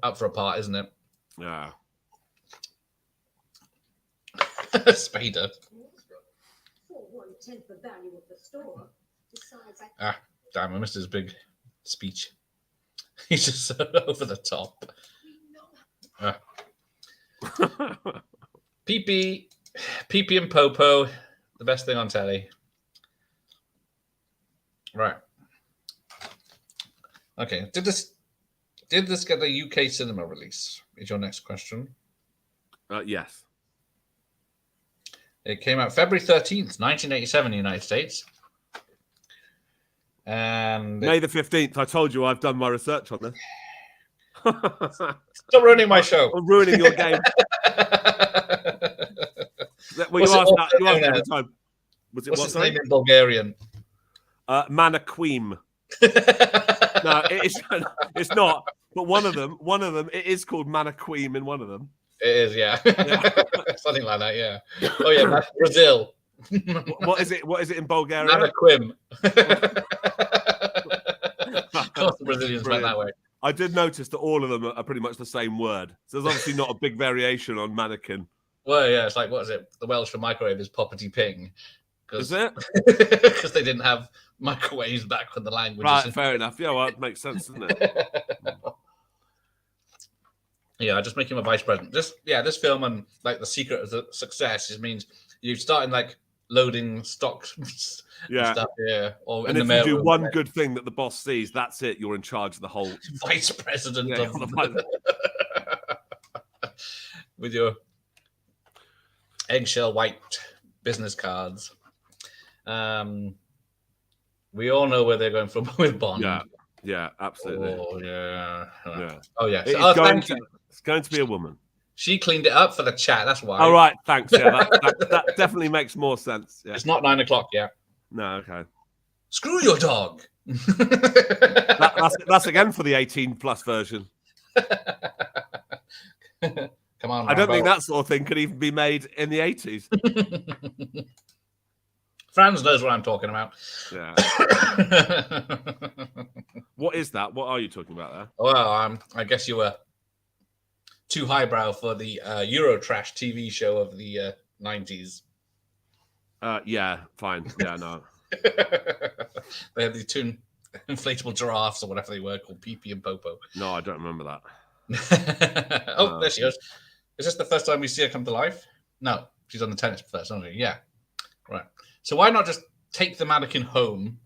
up for a part, isn't it? Yeah. Spader. Damn, I missed his big speech. He's just so over the top. Pee-pee and Popo, the best thing on telly. Right. Okay. Did this get a UK cinema release? Is your next question? Yes. It came out February 13th, 1987 in the United States. And May the 15th. I told you I've done my research on this. Stop ruining my show. I'm ruining your game. Well, you asked that at the time. What's its name in Bulgarian? Mannequin. No, it's not. But one of them, it is called Mannequin in one of them. It is, yeah. Something like that, yeah. Oh yeah, that's Brazil. What is it? What is it in Bulgaria? Mannequin. Of course, the Brazilians went that way. I did notice that all of them are pretty much the same word. So there's obviously not a big variation on mannequin. Well, yeah, it's like, what is it? The Welsh for microwave is poppity ping. Is it? Because they didn't have microwaves back when the language. Right, fair enough. Yeah, well, it makes sense, doesn't it? Yeah, just make him a vice president. This film and like the secret of the success means you start in like loading stocks and stuff here, or and in if the you do one good thing that the boss sees, that's it. You're in charge of the whole vice president of with your eggshell white business cards. We all know where they're going from with Bond. Yeah, absolutely. Oh yeah. Oh yeah. It's going to be a woman. She cleaned it up for the chat. That's why. All right, thanks. Yeah, that definitely makes more sense. Yeah. It's not 9 o'clock yet. No, okay. Screw your dog. That's again for the 18+ version. Come on, I don't think that sort of thing could even be made in the 80s. Franz knows what I'm talking about. Yeah. What is that? What are you talking about there? Well, I guess you were too highbrow for the Eurotrash TV show of the 90s. Yeah, fine. Yeah, no. They had these two inflatable giraffes or whatever they were called Pee-Pee and Popo. No, I don't remember that. There she goes. Is this the first time we see her come to life? No, she's on the tennis first, isn't she? Yeah. Right. So why not just take the mannequin home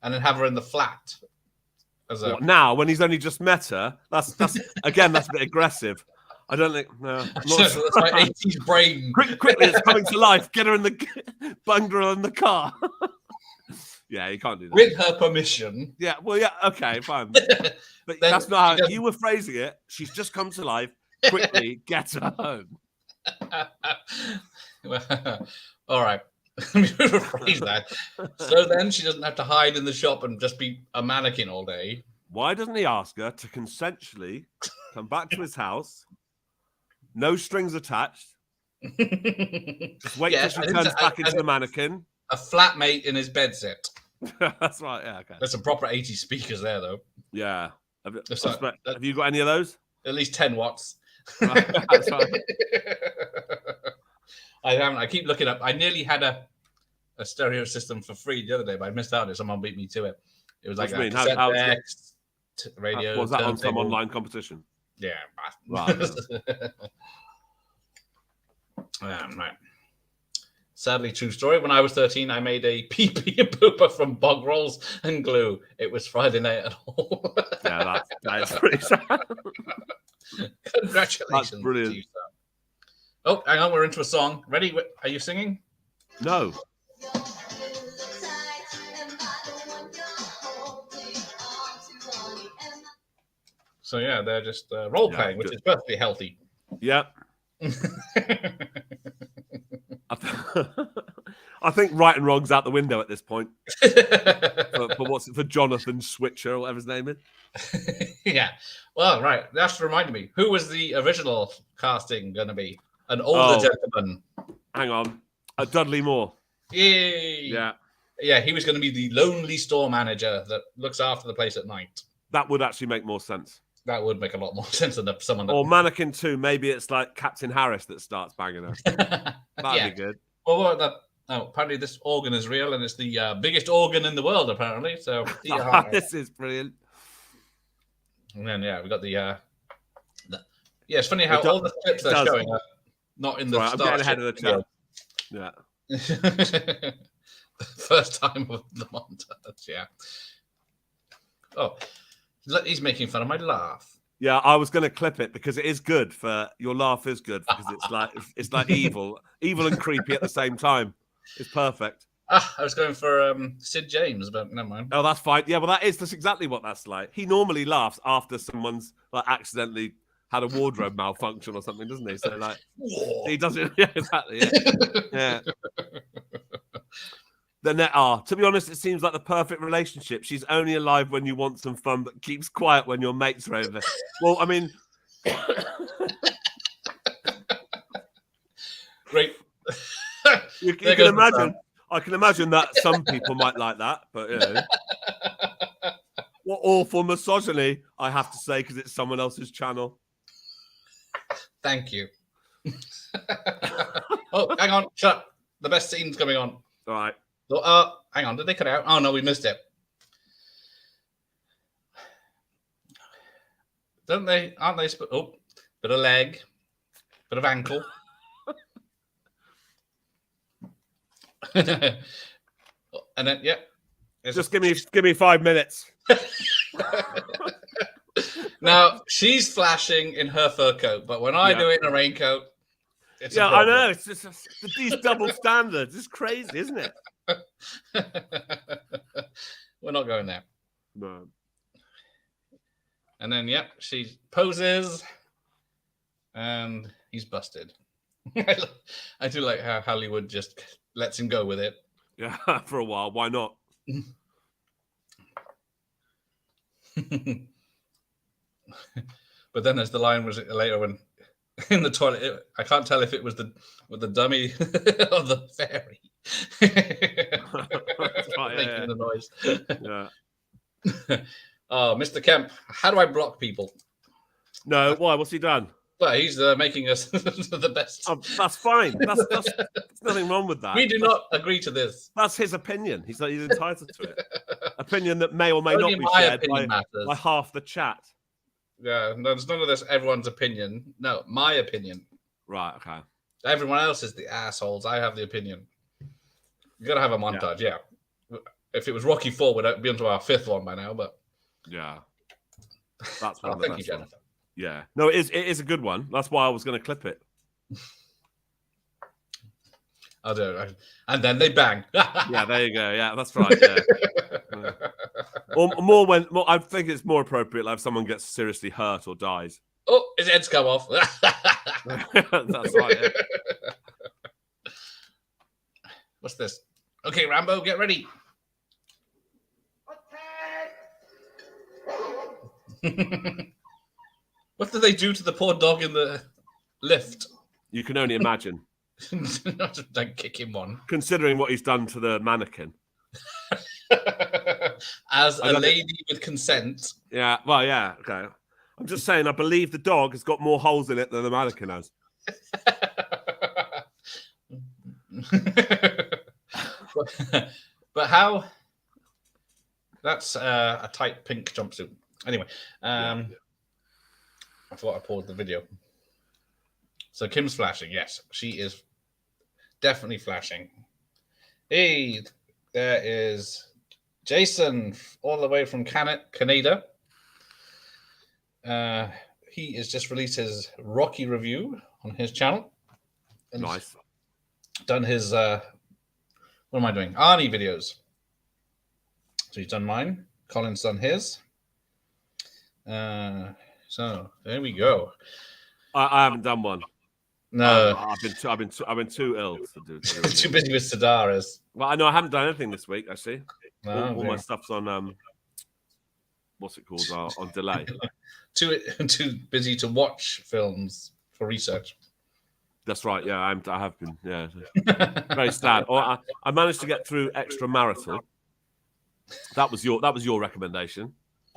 and then have her in the flat? Now, when he's only just met her, that's a bit aggressive. I don't think. No, that's my 80s brain. Quickly, it's coming to life. Get her in bunged her in the car. Yeah, you can't do that with her permission. Yeah, well, yeah, okay, fine. But that's not how you were phrasing it. She's just come to life. Quickly, get her home. All right. Let me rephrase that. So then she doesn't have to hide in the shop and just be a mannequin all day. Why doesn't he ask her to consensually come back to his house? No strings attached. Just wait till she turns back into the mannequin. A flatmate in his bed set. That's right. Yeah. Okay. There's some proper 80s speakers there, though. Yeah. Have you got any of those? At least 10 watts. That's right. I haven't. I keep looking up. I nearly had a stereo system for free the other day, but I missed out on it. Someone beat me to it. It was like a radio. Was that on some online competition? Yeah. Right. Right. Sadly, true story. When I was 13, I made a pee-pee and pooper from bog rolls and glue. It was Friday night at all. Yeah, that's pretty sad. Congratulations. That's brilliant. To you, sir. Oh, hang on. We're into a song. Ready? Are you singing? No. So, yeah, they're just role-playing, which is perfectly healthy. Yep. I think right and wrong's out the window at this point. for Jonathan Switcher or whatever his name is. Yeah. Well, right. That's reminded me. Who was the original casting going to be? An older gentleman. Hang on. Dudley Moore. Yay. Yeah. Yeah, he was going to be the lonely store manager that looks after the place at night. That would actually make more sense. That would make a lot more sense than someone that... Or Mannequin 2, maybe it's like Captain Harris that starts banging her. That'd be good. Well, apparently this organ is real and it's the biggest organ in the world, apparently. So this is brilliant. And then, we got the it's funny how all the clips they're showing are not in the I'm getting ahead of the chat. Yeah. First time of the montage, yeah. Oh, he's making fun of my laugh. Yeah, I was going to clip it because it is good. Your laugh is good because it's like evil and creepy at the same time. It's perfect. I was going for Sid James, but never mind. Oh, that's fine. Yeah, well, that's exactly what that's like. He normally laughs after someone's like accidentally had a wardrobe malfunction or something, doesn't he? So like, he does it. Yeah, exactly. Yeah. To be honest, it seems like the perfect relationship. She's only alive when you want some fun, but keeps quiet when your mates are over. Well, I mean, great. You can imagine. I can imagine that some people might like that, but you know, what awful misogyny, I have to say, because it's someone else's channel. Thank you. Oh, hang on, shut up. The best scene's coming on. All right. So, hang on, did they cut out? Oh no, we missed it. Don't they? Aren't they? Oh, bit of leg, bit of ankle. And then, yeah. Just give me 5 minutes. Now she's flashing in her fur coat, but when I do it in a raincoat, it's a I know. It's just these double standards. It's crazy, isn't it? We're not going there. No. And then, she poses, and he's busted. I do like how Hollywood just lets him go with it. Yeah, for a while. Why not? But then there's the line was later when in the toilet. I can't tell if it was the dummy or the fairy making the noise. Yeah. Oh, Mr. Kemp, how do I block people? No, why? What's he done? Well, he's making us the best. Oh, that's fine. That's there's nothing wrong with that. We do not agree to this. That's his opinion. He's entitled to it. Opinion that may or may not be shared by half the chat. Yeah, no, there's none of this. Everyone's opinion. No, my opinion. Right. Okay. Everyone else is the assholes. I have the opinion. You gotta have a montage. Yeah. If it was Rocky IV, we'd be onto our 5th one by now. But yeah, that's one of the thank you, best Jennifer. Yeah. No, it is a good one. That's why I was going to clip it. I don't know. And then they bang. Yeah, there you go. Yeah, that's right. Yeah. Or I think it's more appropriate like if someone gets seriously hurt or dies. Oh, his head's come off. That's right. Yeah. What's this? Okay, Rambo, get ready. What did they do to the poor dog in the lift? You can only imagine. Don't kick him one. Considering what he's done to the mannequin. As a lady with consent. Yeah, well, yeah, okay. I'm just saying, I believe the dog has got more holes in it than the mannequin has. But how? That's a tight pink jumpsuit. Anyway, I thought I paused the video. So Kim's flashing. Yes, she is definitely flashing. Hey, there is Jason all the way from Canada. He has just released his Rocky review on his channel. And nice. Done his, what am I doing? Arnie videos. So he's done mine. Colin's done his. So there we go. I haven't done one. No, I've been too ill to do. Too busy with Sedaris. Well, I know I haven't done anything this week. Actually, all my stuff's on what's it called? On delay. Too busy to watch films for research. That's right. Yeah, I have been. Yeah, very sad. Or I managed to get through Extramarital. That was your recommendation.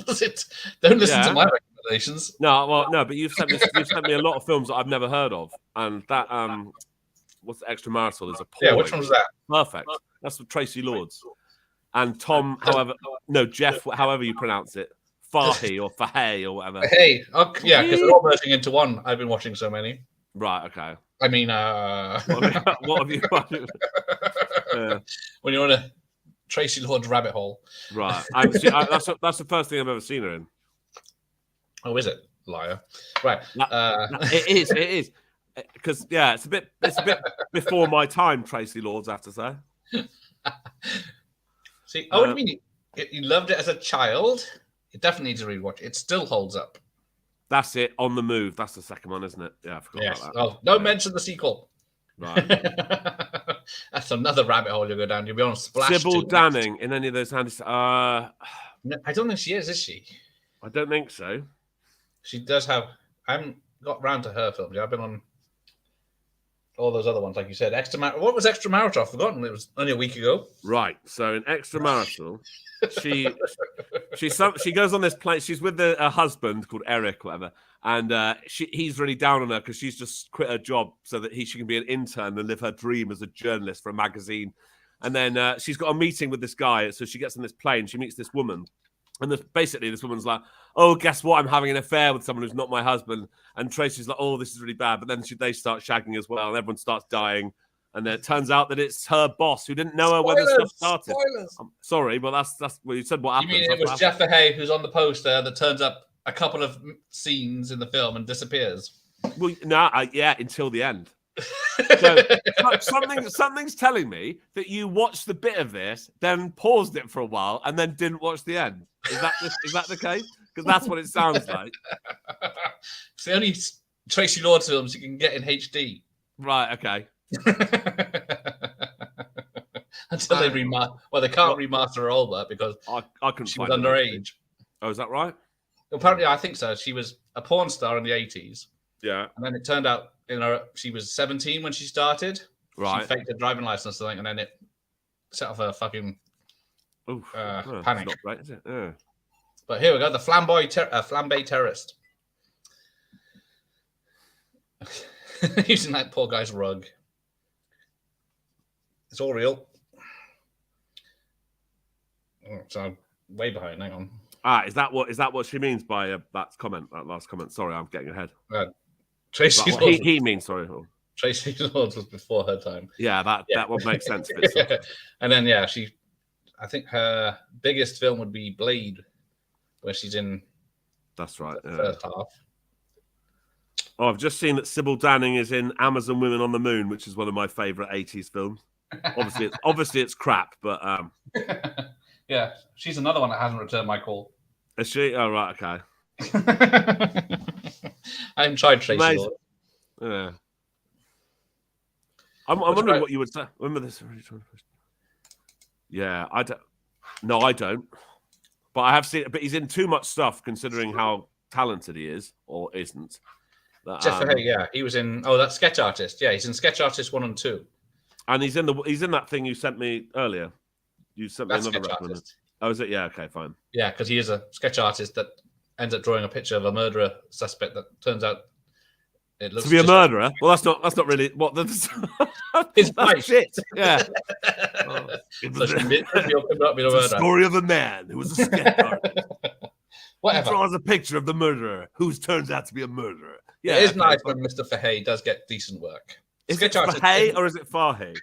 Was it? Don't listen to my recommendations. No, well, no, but you've sent me a lot of films that I've never heard of, and that what's Extramarital is appalling. Yeah, which one was that? Perfect. That's with Tracy Lords and Tom. Jeff, however you pronounce it, Fahy or Fahey or whatever. Hey, okay, yeah, because they're all merging into one. I've been watching so many. Right. Okay. I mean, what have you? When you're on a Tracy Lords rabbit hole, right? That's the first thing I've ever seen her in. Oh, is it? Liar. Right. It is. Because it's a bit before my time, Tracy Lords, I have to say. See, what do you mean? You loved it as a child? You definitely need to rewatch it. It still holds up. That's it. On the Move. That's the second one, isn't it? Yeah, I forgot about that. Oh, don't mention the sequel. Right. That's another rabbit hole you go down. You'll be on Splash. Sybil Danning in any of those hands? I don't think she is she? I don't think so. She does have. I haven't got round to her films. I've been on all those other ones, like you said. What was Extramarital? I've forgotten. It was only a week ago. Right. So in Extramarital, she goes on this plane. She's with her husband called Eric, whatever, and he's really down on her because she's just quit her job so that she can be an intern and live her dream as a journalist for a magazine. And then she's got a meeting with this guy. So she gets on this plane. She meets this woman. And basically, this woman's like, oh, guess what? I'm having an affair with someone who's not my husband. And Tracy's like, oh, this is really bad. But then they start shagging as well. And everyone starts dying. And then it turns out that it's her boss who didn't know her when the stuff started. Spoilers. I'm sorry, but that's what you said. What happened? You mean it was Jeff Fahey who's on the poster that turns up a couple of scenes in the film and disappears? Well, no, yeah, until the end. So, something's telling me that you watched the bit of this, then paused it for a while, and then didn't watch the end. Is that the case? Because that's what it sounds like. It's the only Tracy Lord films you can get in HD. Right. Okay. Until they remaster. Well, they can't remaster her older because I couldn't she was underage. Oh, is that right? Apparently, I think so. She was a porn star in the 80s. Yeah. And then it turned out she was 17 when she started. Right. She faked a driving license, I think, and then it set off a fucking panic. Not great, is it? Yeah. But here we go. The flambe terrorist. Using that poor guy's rug. It's all real. Oh, so I'm way behind. Hang on. Is that what she means by that last comment? Sorry, I'm getting ahead. Tracy he means, sorry. Tracy Lords was before her time. Yeah, that would make sense. And then I think her biggest film would be Blade, where she's in. That's right. The first half. Oh, I've just seen that Sybil Danning is in Amazon Women on the Moon, which is one of my favourite 80s films. Obviously it's crap, but yeah, she's another one that hasn't returned my call. Is she? Oh, right, okay. I haven't tried Tracy Lord. Yeah. I'm wondering what you would say. Remember this? Yeah, I don't. No, I don't. But I have seen it. But he's in too much stuff, considering how talented he is, or isn't. Jeff Fahey, yeah, he was in. Oh, that Sketch Artist. Yeah, he's in Sketch Artist 1 and 2. And he's in that thing you sent me earlier. You sent me another recommendation. Oh, is it? Yeah. Okay, fine. Yeah, because he is a sketch artist that ends up drawing a picture of a murderer suspect that turns out it looks to be a murderer. Well, that's not really what his wife. Shit. Yeah. The story of a man who was a sketch artist. Whatever. He draws a picture of the murderer who turns out to be a murderer. Yeah, it is nice when Mr. Fahey does get decent work. Is it Fahey or is it Fahey?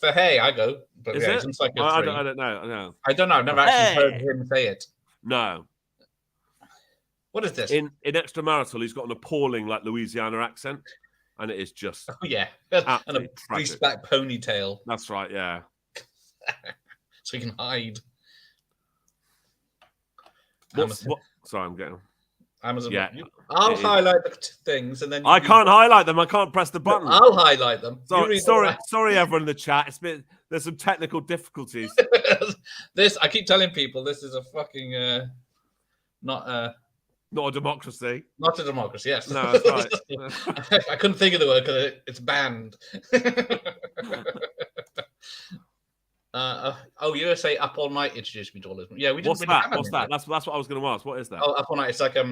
Fahey, I go. But is it? I don't know. No. I don't know. I've never actually heard him say it. No. What is this? In Extramarital, he's got an appalling Louisiana accent, and it is just and a greased back ponytail. That's right. Yeah. So he can hide. Sorry, I'm getting. Amazon. Yeah. I'll highlight the things, and then I can't highlight them. I can't press the button. I'll highlight them. Sorry, everyone in the chat. There's some technical difficulties. I keep telling people this is a fucking not a democracy. Not a democracy. Yes. No, that's right. I couldn't think of the word because it's banned. You were saying Up All Night introduced me to all this. Yeah, we didn't. What's that? What's that? That's what I was going to ask. What is that? Oh, Up All Night. It's like I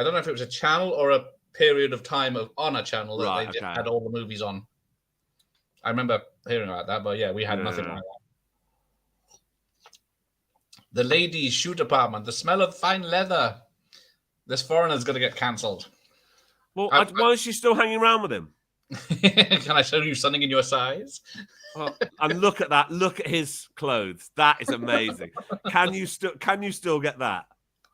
don't know if it was a channel or a period of time on a channel that they had all the movies on. I remember hearing about that, but yeah, we had nothing like that. The ladies' shoe department. The smell of fine leather. This foreigner's going to get cancelled. Well, why is she still hanging around with him? Can I show you something in your size? And look at that. Look at his clothes. That is amazing. Can you still get that?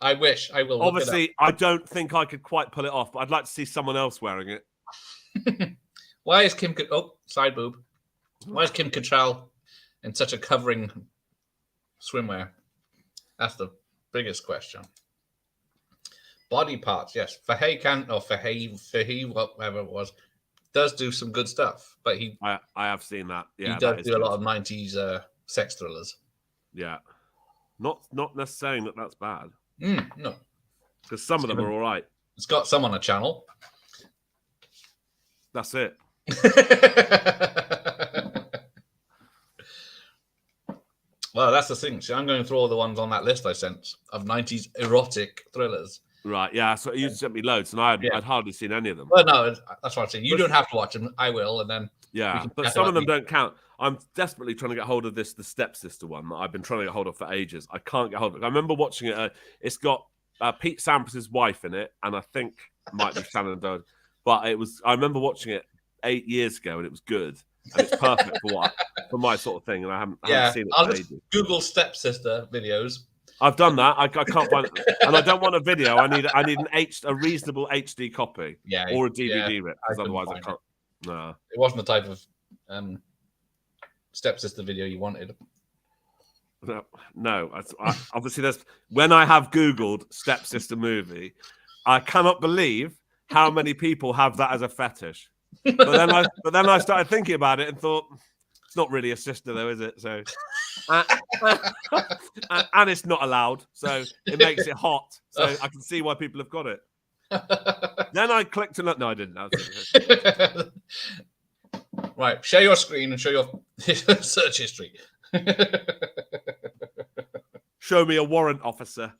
I wish. I will. Obviously, I don't think I could quite pull it off, but I'd like to see someone else wearing it. Why is Kim? Side boob. Why is Kim Cattrall in such a covering swimwear? That's the biggest question. Body parts, yes. Fahey, whatever it was, does do some good stuff, but I have seen that. Yeah, he does do a lot of 90s sex thrillers. Yeah, not necessarily that that's bad. No, because some of them are all right. It's got some on a channel. That's it. Well, that's the thing. See, I'm going through all the ones on that list I sent of 90s erotic thrillers. Right, yeah. So you sent me loads, and I'd hardly seen any of them. Well, no, that's what I'm saying. You don't have to watch them. I will, and then but some of them don't count. I'm desperately trying to get hold of the Stepsister one that I've been trying to get hold of for ages. I can't get hold of it. I remember watching it. It's got Pete Sampras' wife in it, and I think it might be Shannon Dodd. But I remember watching it 8 years ago, and it was good. And it's perfect for my sort of thing. And I haven't seen it. I'll just Google Stepsister videos. I've done that. I can't find it, and I don't want a video. I need a reasonable HD copy, or a DVD rip, because otherwise I can't. No, it wasn't the type of Stepsister video you wanted. No. Obviously, when I have Googled Stepsister movie, I cannot believe how many people have that as a fetish. But then I started thinking about it and thought, it's not really a sister though, is it? So. And it's not allowed, so it makes it hot. So I can see why people have got it. Then I clicked and no, I didn't. Right, share your screen and show your search history. Show me a warrant officer.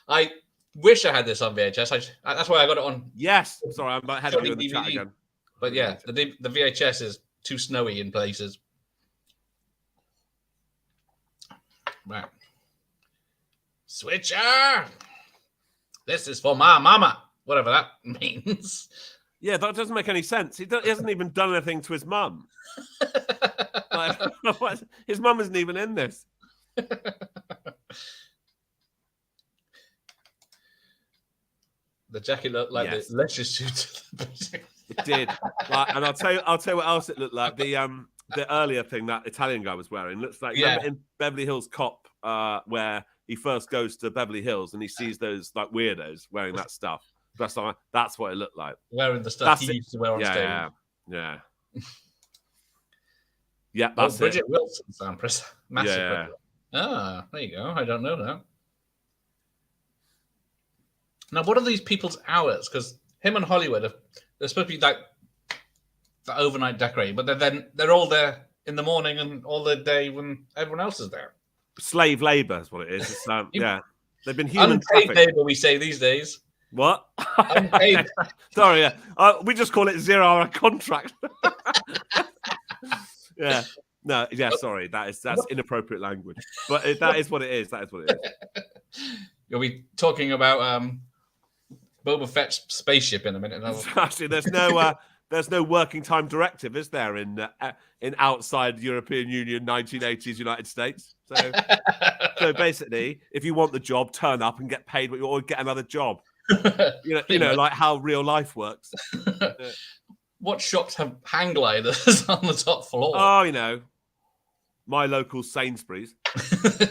I wish I had this on VHS. That's why I got it on. Yes, sorry, I'm ahead of you in the chat again. But yeah, the VHS is too snowy in places. Right. Switcher! This is for my mama. Whatever that means. Yeah, that doesn't make any sense. He hasn't even done anything to his mum. His mum isn't even in this. The jacket looked like the leisure suit. It did. And I'll tell you what else it looked like. The earlier thing that Italian guy was wearing looks like remember in Beverly Hills Cop, where he first goes to Beverly Hills and he sees those like weirdos wearing that stuff. That's what it looked like. Wearing the stuff he used to wear on stage. Yeah. Yeah, that's Bridget Wilson Sampras. Massive. Yeah. Ah, there you go. I don't know that. Now, what are these people's hours? Because him and Hollywood, they're supposed to be like the overnight decorating, but they're all there in the morning and all the day when everyone else is there. Slave labor is what it is. It's, yeah, they've been human unpaid labor, we say these days. What? Unpaid. Sorry, we just call it 0-hour contract. Yeah. No, yeah, sorry. That's inappropriate language. But that is what it is. That is what it is. You'll be talking about Boba Fett's spaceship in a minute. Actually, there's no working time directive, is there, in outside European Union 1980s United States? So basically, if you want the job, turn up and get paid, or get another job. You know, like how real life works. What shops have hang gliders on the top floor? Oh, you know, my local Sainsbury's.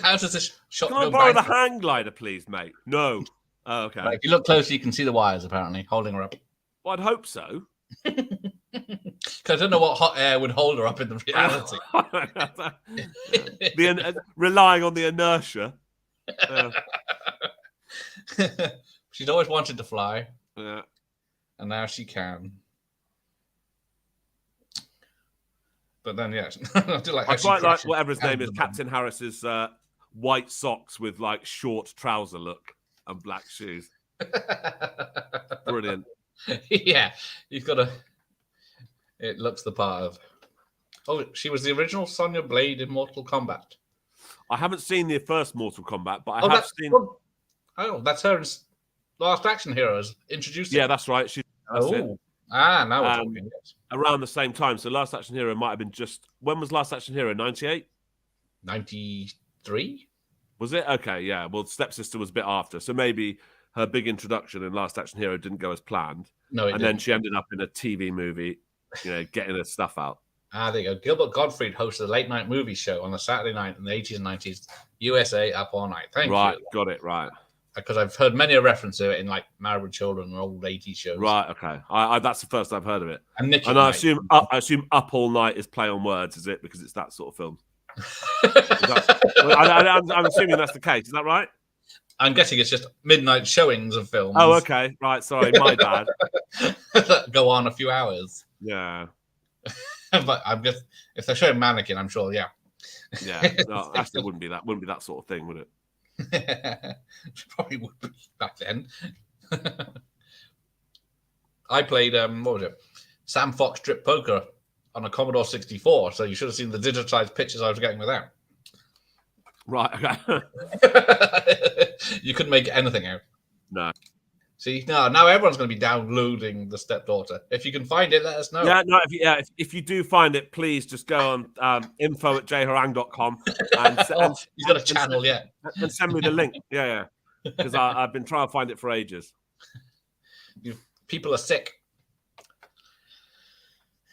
How does this shop Can I borrow the hang glider, please, mate? No. Oh, okay. Right, if you look closely, you can see the wires, apparently, holding her up. Well, I'd hope so. Because I don't know what hot air would hold her up in the reality. Relying on the inertia. She's always wanted to fly. Yeah. And now she can. But then, yes. I quite like whatever his name is, Captain Harris's white socks with like short trouser look and black shoes. Brilliant. Yeah, you've got it looks the part of. Oh, she was the original Sonya Blade in Mortal Kombat. I haven't seen the first Mortal Kombat, but I have seen. That's her in Last Action Heroes introduced. Yeah, that's right. That's it. Now we're talking. Yes. Around the same time. So Last Action Hero might have been just. When was Last Action Hero? 98? 93? Was it? Okay, yeah. Well, Stepsister was a bit after. So maybe her big introduction in Last Action Hero didn't go as planned. No, it didn't. Then she ended up in a TV movie, getting her stuff out. There you go. Gilbert Gottfried hosted a late night movie show on a Saturday night in the 80s and 90s. USA Up All Night. Thank you. Right, got it, right. Because I've heard many a reference to it in like Married with Children and old 80s shows. Right, okay. That's the first I've heard of it. And I assume Up All Night is play on words, is it? Because it's that sort of film. I'm assuming that's the case. Is that right? I'm guessing it's just midnight showings of films. Oh, okay. Right, sorry, my bad. That go on a few hours. Yeah. But I'm just, if they're showing Mannequin, I'm sure, yeah. Yeah. No, actually, it wouldn't be that sort of thing, would it? Probably would be back then. I played what was it? Sam Fox Strip Poker on a Commodore 64, so you should have seen the digitized pictures I was getting with that. Right, okay. You couldn't make anything out. No. See, now everyone's going to be downloading The Stepdaughter. If you can find it, let us know. Yeah, no, if you do find it, please just go on info@jharang.com and he's got a channel, and send me the link. Yeah, because I've been trying to find it for ages. People are sick.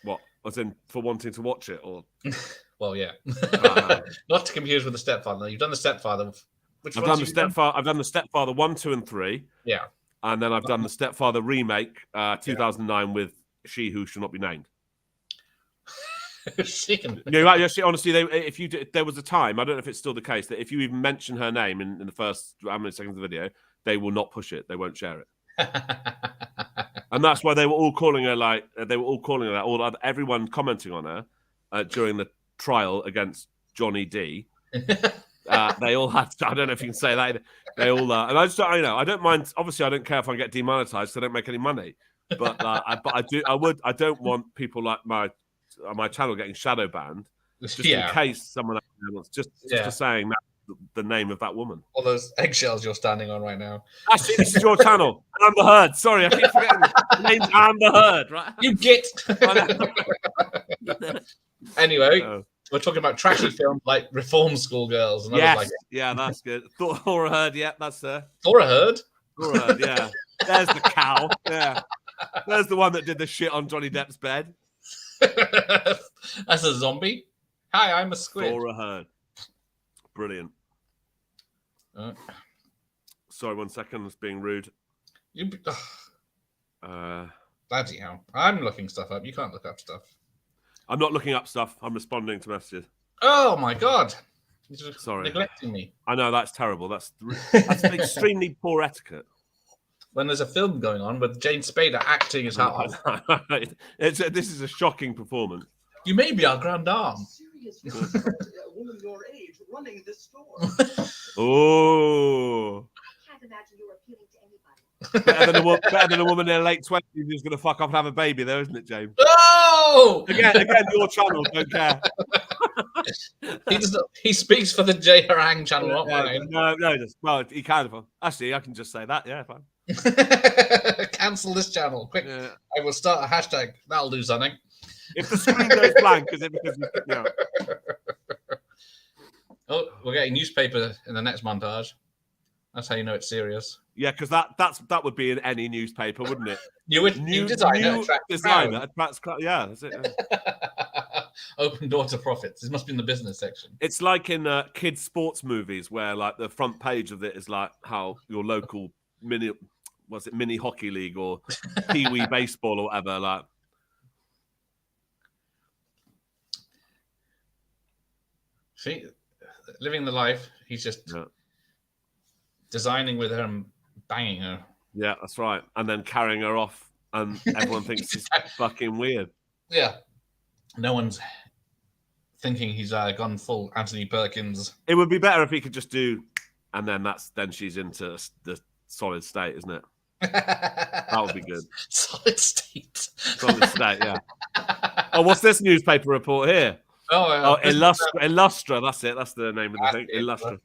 What? As in for wanting to watch it, or? Well, yeah. Not to confuse with The Stepfather. You've done The Stepfather. I've done the Stepfather 1, 2, and 3. Yeah. And then I've done the Stepfather remake, 2009, with She Who Shall Not Be Named. Honestly, there was a time, I don't know if it's still the case, that if you even mention her name in the first how many seconds of the video, they will not push it. They won't share it. And that's why they were all calling her that. Everyone commenting on her during the trial against Johnny D. They all had. I don't know if you can say that. They all and I just, I don't mind. Obviously, I don't care if I get demonetized, so I don't make any money. But I don't want people like my channel getting shadow banned just in case someone wants just saying that the name of that woman. All those eggshells you're standing on right now. Actually, this is your channel. Amber Heard. Sorry, I keep forgetting. The name's Amber Heard, right? You get. Anyway. We're talking about trashy films like Reform School Girls. And yes, yeah, that's good. Thora Heard, yeah, that's her. Thora Heard? Thora Heard, yeah. There's the cow, yeah. There's the one that did the shit on Johnny Depp's bed. That's a zombie? Hi, I'm a squid. Thora Heard. Brilliant. Sorry, 1 second, it's being rude. Bloody hell. I'm looking stuff up. You can't look up stuff. I'm not looking up stuff. I'm responding to messages. Oh my god! Sorry, neglecting me. I know that's terrible. That's extremely poor etiquette. When there's a film going on with Jane Spader acting as how this is a shocking performance. You may be our grand dame. A woman your age running this store. Oh. I can't imagine you appealing to anybody. Better than a woman in her late 20s who's going to fuck off and have a baby, though, isn't it, James? Oh! Again, your channel, don't care. He speaks for the J Harang channel, not mine. Well, he can. Actually, I can just say that. Yeah, fine. Cancel this channel, quick! Yeah. I will start a hashtag. That'll do something. If the screen goes blank, is it because Oh, we're getting newspaper in the next montage. That's how you know it's serious. Yeah, because that would be in any newspaper, wouldn't it? New designer attracts crowd. Yeah, that's it. Yeah. Open door to profits. This must be in the business section. It's like in kids' sports movies where like the front page of it is like how your local mini hockey league or Pee-wee baseball or whatever. Like, see, living the life. He's just designing with her and banging her. Yeah, that's right. And then carrying her off, and everyone thinks it's fucking weird. Yeah. No one's thinking he's gone full Anthony Perkins. It would be better if he could just do, and then she's into the solid state, isn't it? That would be good. Solid state. Solid state, yeah. Oh, what's this newspaper report here? Illustra. That's it. That's the name of the thing. Illustra.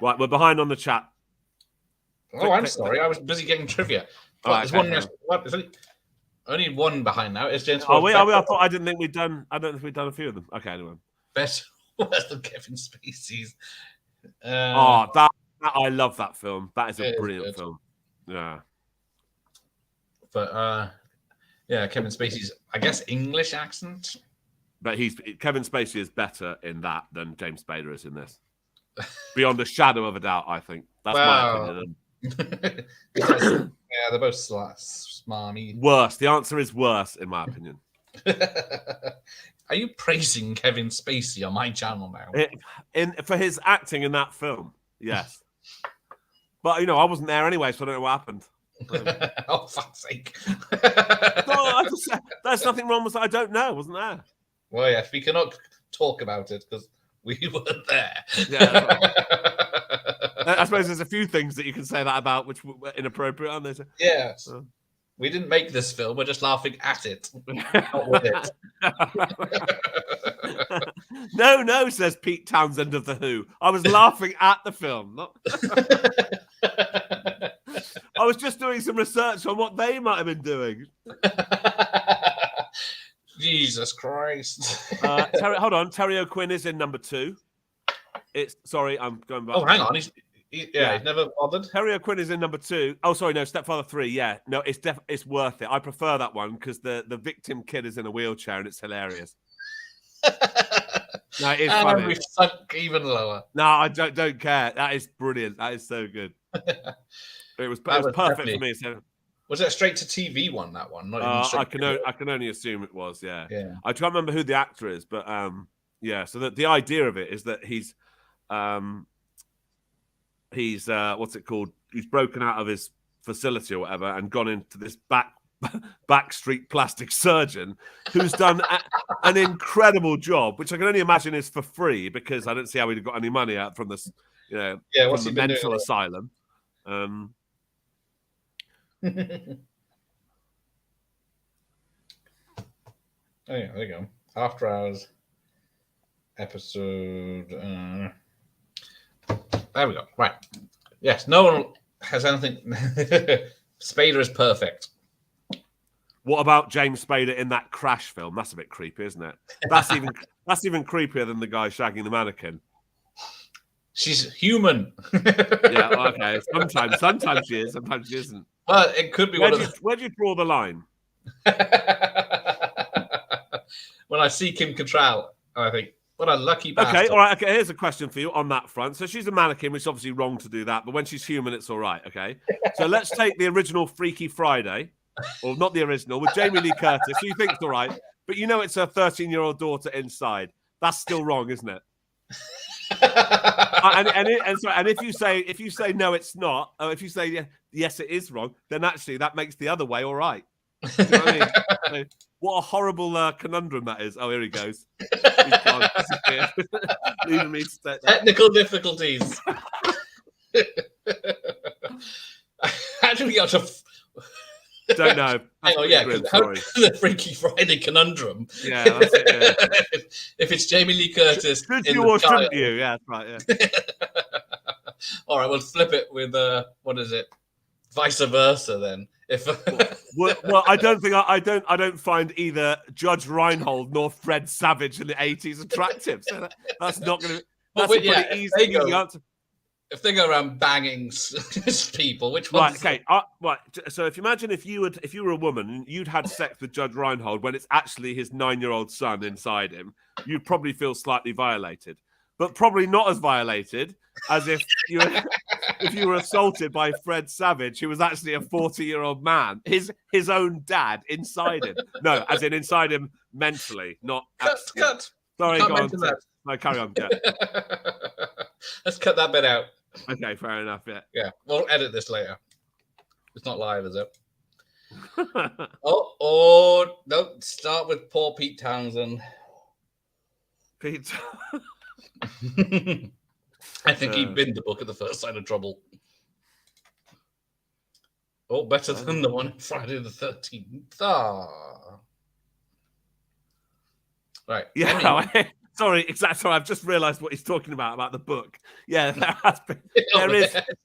Right, we're behind on the chat. I'm sorry. I was busy getting trivia. There's only one behind now. It's James. I didn't think we'd done a few of them. Okay, anyway. Best Western Kevin Spacey's. That I love that film. That is a brilliant film. Yeah. But Kevin Spacey's, I guess, English accent. But Kevin Spacey is better in that than James Spader is in this. Beyond a shadow of a doubt, I think. That's my opinion. Yeah, they're both smarmy. Worse. The answer is worse, in my opinion. Are you praising Kevin Spacey on my channel now? For his acting in that film, yes. But, I wasn't there anyway, so I don't know what happened. Oh, fuck's sake. No, there's nothing wrong with that. I don't know. I wasn't there. Well, yes, we cannot talk about it because we weren't there. Yeah, I suppose there's a few things that you can say that about which were inappropriate, aren't there? Yeah. We didn't make this film. We're just laughing at it, not with it. No, says Pete Townsend of The Who. I was laughing at the film. Not... I was just doing some research on what they might have been doing. Jesus Christ. Hold on. Terry O'Quinn is in number 2. Sorry, I'm going back. Oh, hang on. He's never bothered. Terry O'Quinn is in number 2. Oh, sorry, no, Stepfather 3. Yeah, no, it's worth it. I prefer that one because the victim kid is in a wheelchair and it's hilarious. No, it's funny. We've sunk even lower. No, I don't care. That is brilliant. That is so good. It was perfect for me. So. Was it a straight to TV one? That one? Not even I can only assume it was. Yeah. I can't remember who the actor is, but yeah. So the idea of it is that he's what's it called? He's broken out of his facility or whatever and gone into this backstreet plastic surgeon who's done an incredible job, which I can only imagine is for free because I don't see how he'd have got any money out from this, from the mental asylum. Oh yeah, there you go. After Hours episode. There we go. Right. Yes, no one has anything. Spader is perfect. What about James Spader in that Crash film? That's a bit creepy, isn't it? That's even creepier than the guy shagging the mannequin. She's human. Yeah, okay. Sometimes she is, sometimes she isn't. Well, it could be where do you draw the line? When I see Kim Cattrall, I think, what a lucky bastard. Okay, all right. Okay, here's a question for you on that front. So she's a mannequin, which is obviously wrong to do that, but when she's human, it's all right. Okay, so let's take the original Freaky Friday, or not the original, with Jamie Lee Curtis. Who you think's all right, but you know it's her 13-year-old daughter inside. That's still wrong, isn't it? and if you say no, it's not. Or if you say yes, it is wrong, then actually that makes the other way all right. Do you know what I mean? What a horrible conundrum that is. Oh, here he goes. He's gone. Leaving me to technical difficulties. How do we get to? Don't know. Oh yeah, the Freaky Friday conundrum. Yeah, that's it. Yeah. If it's Jamie Lee Curtis, should you or shouldn't you? Yeah, that's right. Yeah. All right, we'll flip it with what is it? Vice versa then. If well, I don't find either Judge Reinhold nor Fred Savage in the 80s attractive. So that's not going to. That's a pretty easy answer. If they go around banging people, which one's right? Okay, right. So if you were a woman and you'd had sex with Judge Reinhold when it's actually his 9-year-old son inside him, you'd probably feel slightly violated, but probably not as violated as if you were assaulted by Fred Savage, who was actually a 40-year-old man, his own dad inside him. No, as in inside him mentally, not. Cut. Sorry, go on. No, carry on. Yeah. Let's cut that bit out. Okay, fair enough. Yeah, we'll edit this later. It's not live, is it? Oh no! Start with poor Pete Townsend. Pete. I think he binned the book at the first sign of trouble. Oh, better than the one Friday the 13th. Right. Yeah. Sorry, exactly. Sorry, I've just realised what he's talking about the book. Yeah,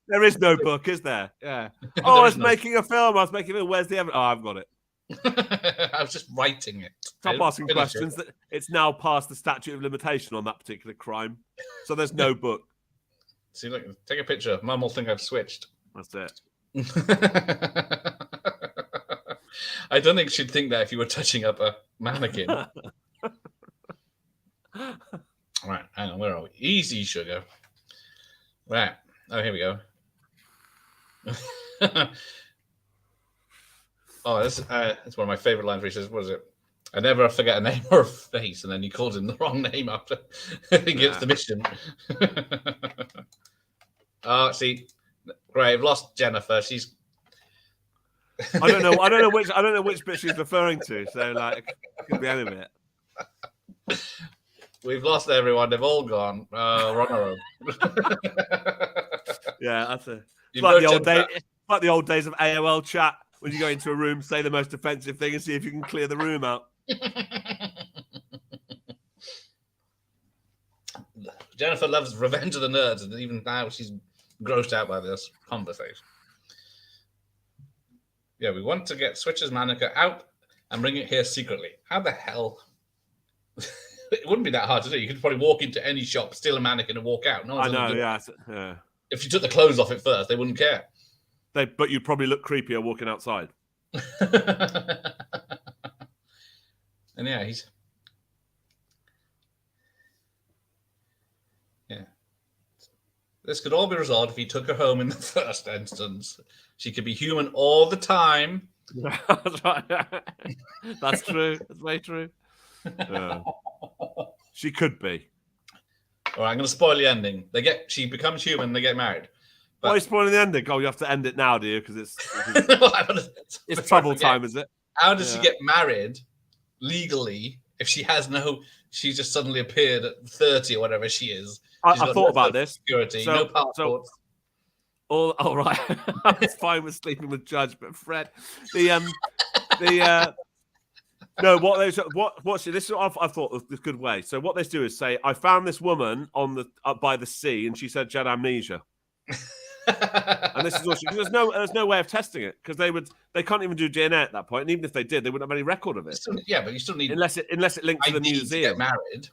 there is no book, is there? Yeah. Oh, I was making a film. Where's the evidence? Oh, I've got it. I was just writing it. Stop asking questions. That it's now past the statute of limitation on that particular crime, so there's no book. See, look, take a picture. Mum will think I've switched. That's it. I don't think she'd think that if you were touching up a mannequin. Right, hang on, where are we? Easy, sugar. Right. Oh, here we go. That's one of my favorite lines where he says, what is it? I never forget a name or a face, and then he calls him the wrong name after he gets the mission. See, great, I've lost Jennifer. She's I don't know which bit she's referring to, so like it could be any bit. We've lost everyone. They've all gone. We're on our own. Yeah, that's it. It's like the old days of AOL chat when you go into a room, say the most offensive thing and see if you can clear the room out. Jennifer loves Revenge of the Nerds, and even now she's grossed out by this conversation. Yeah, we want to get Switch's Mannequin out and bring it here secretly. How the hell? It wouldn't be that hard to do. You could probably walk into any shop, steal a mannequin, and walk out. No one's I know, yeah. Yeah. If you took the clothes off it first, they wouldn't care. But you'd probably look creepier walking outside. And yeah, this could all be resolved if he took her home in the first instance. She could be human all the time. That's right. That's true. That's very true. Yeah. She could be. All right, I'm going to spoil the ending. She becomes human. They get married. Why are you spoiling the ending? Oh, you have to end it now, do you? Because it's trouble time, is it? How does she get married legally if she has she just suddenly appeared at 30 or whatever she is? I thought about this. Security, no passports. All right. It's fine with sleeping with Judge, but Fred, no, this is what I thought was a good way. So what they do is say, I found this woman up by the sea, and she said she had amnesia. And this is also because there's no way of testing it because they can't even do DNA at that point, and even if they did, they wouldn't have any record of it. But you still need unless it links to the museum. To get married.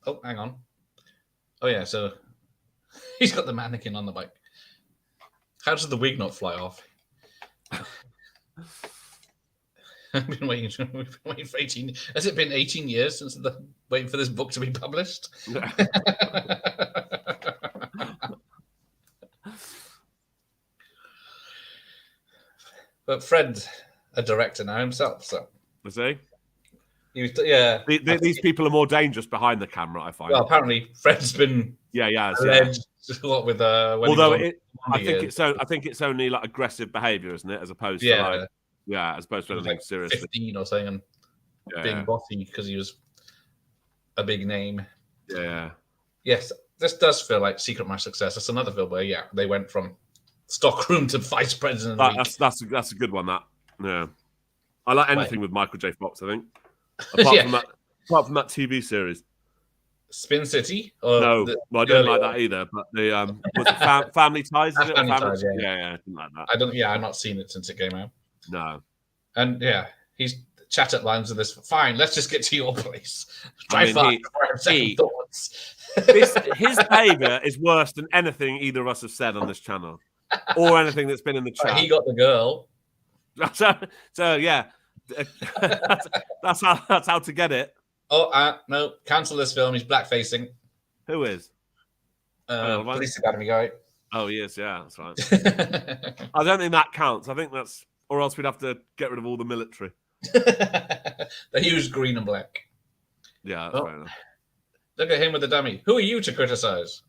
Oh, hang on. Oh yeah, so he's got the mannequin on the bike. How does the wig not fly off? I've been waiting for 18. Has it been 18 years since waiting for this book to be published? But Fred's a director now himself, so is he? These people are more dangerous behind the camera, I find. Well, apparently Fred's been alleged with although I think it's only like aggressive behavior, isn't it, as opposed to as opposed to anything serious. 15 or something, and being bossy because he was a big name. Yeah. Yes, this does feel like Secret My Success. It's another film where they went from stockroom to vice president. That's a good one. That I like anything with Michael J. Fox. I think. Apart from that TV series, Spin City. No, I don't like that either. But the was it Family Ties? Is it? Family Ties, yeah, I didn't like that. I've not seen it since it came out. No, and he's chat at lines of this. Fine, let's just get to your place. Drive fast. His behaviour is worse than anything either of us have said on this channel, or anything that's been in the chat. He got the girl. So yeah. that's how to get it. Oh no! Cancel this film. He's blackfacing. Who is? Police Academy guy. Oh yes, yeah, that's right. I don't think that counts. I think that's, or else we'd have to get rid of all the military. They use green and black. Yeah, that's fair enough. Look at him with the dummy. Who are you to criticize?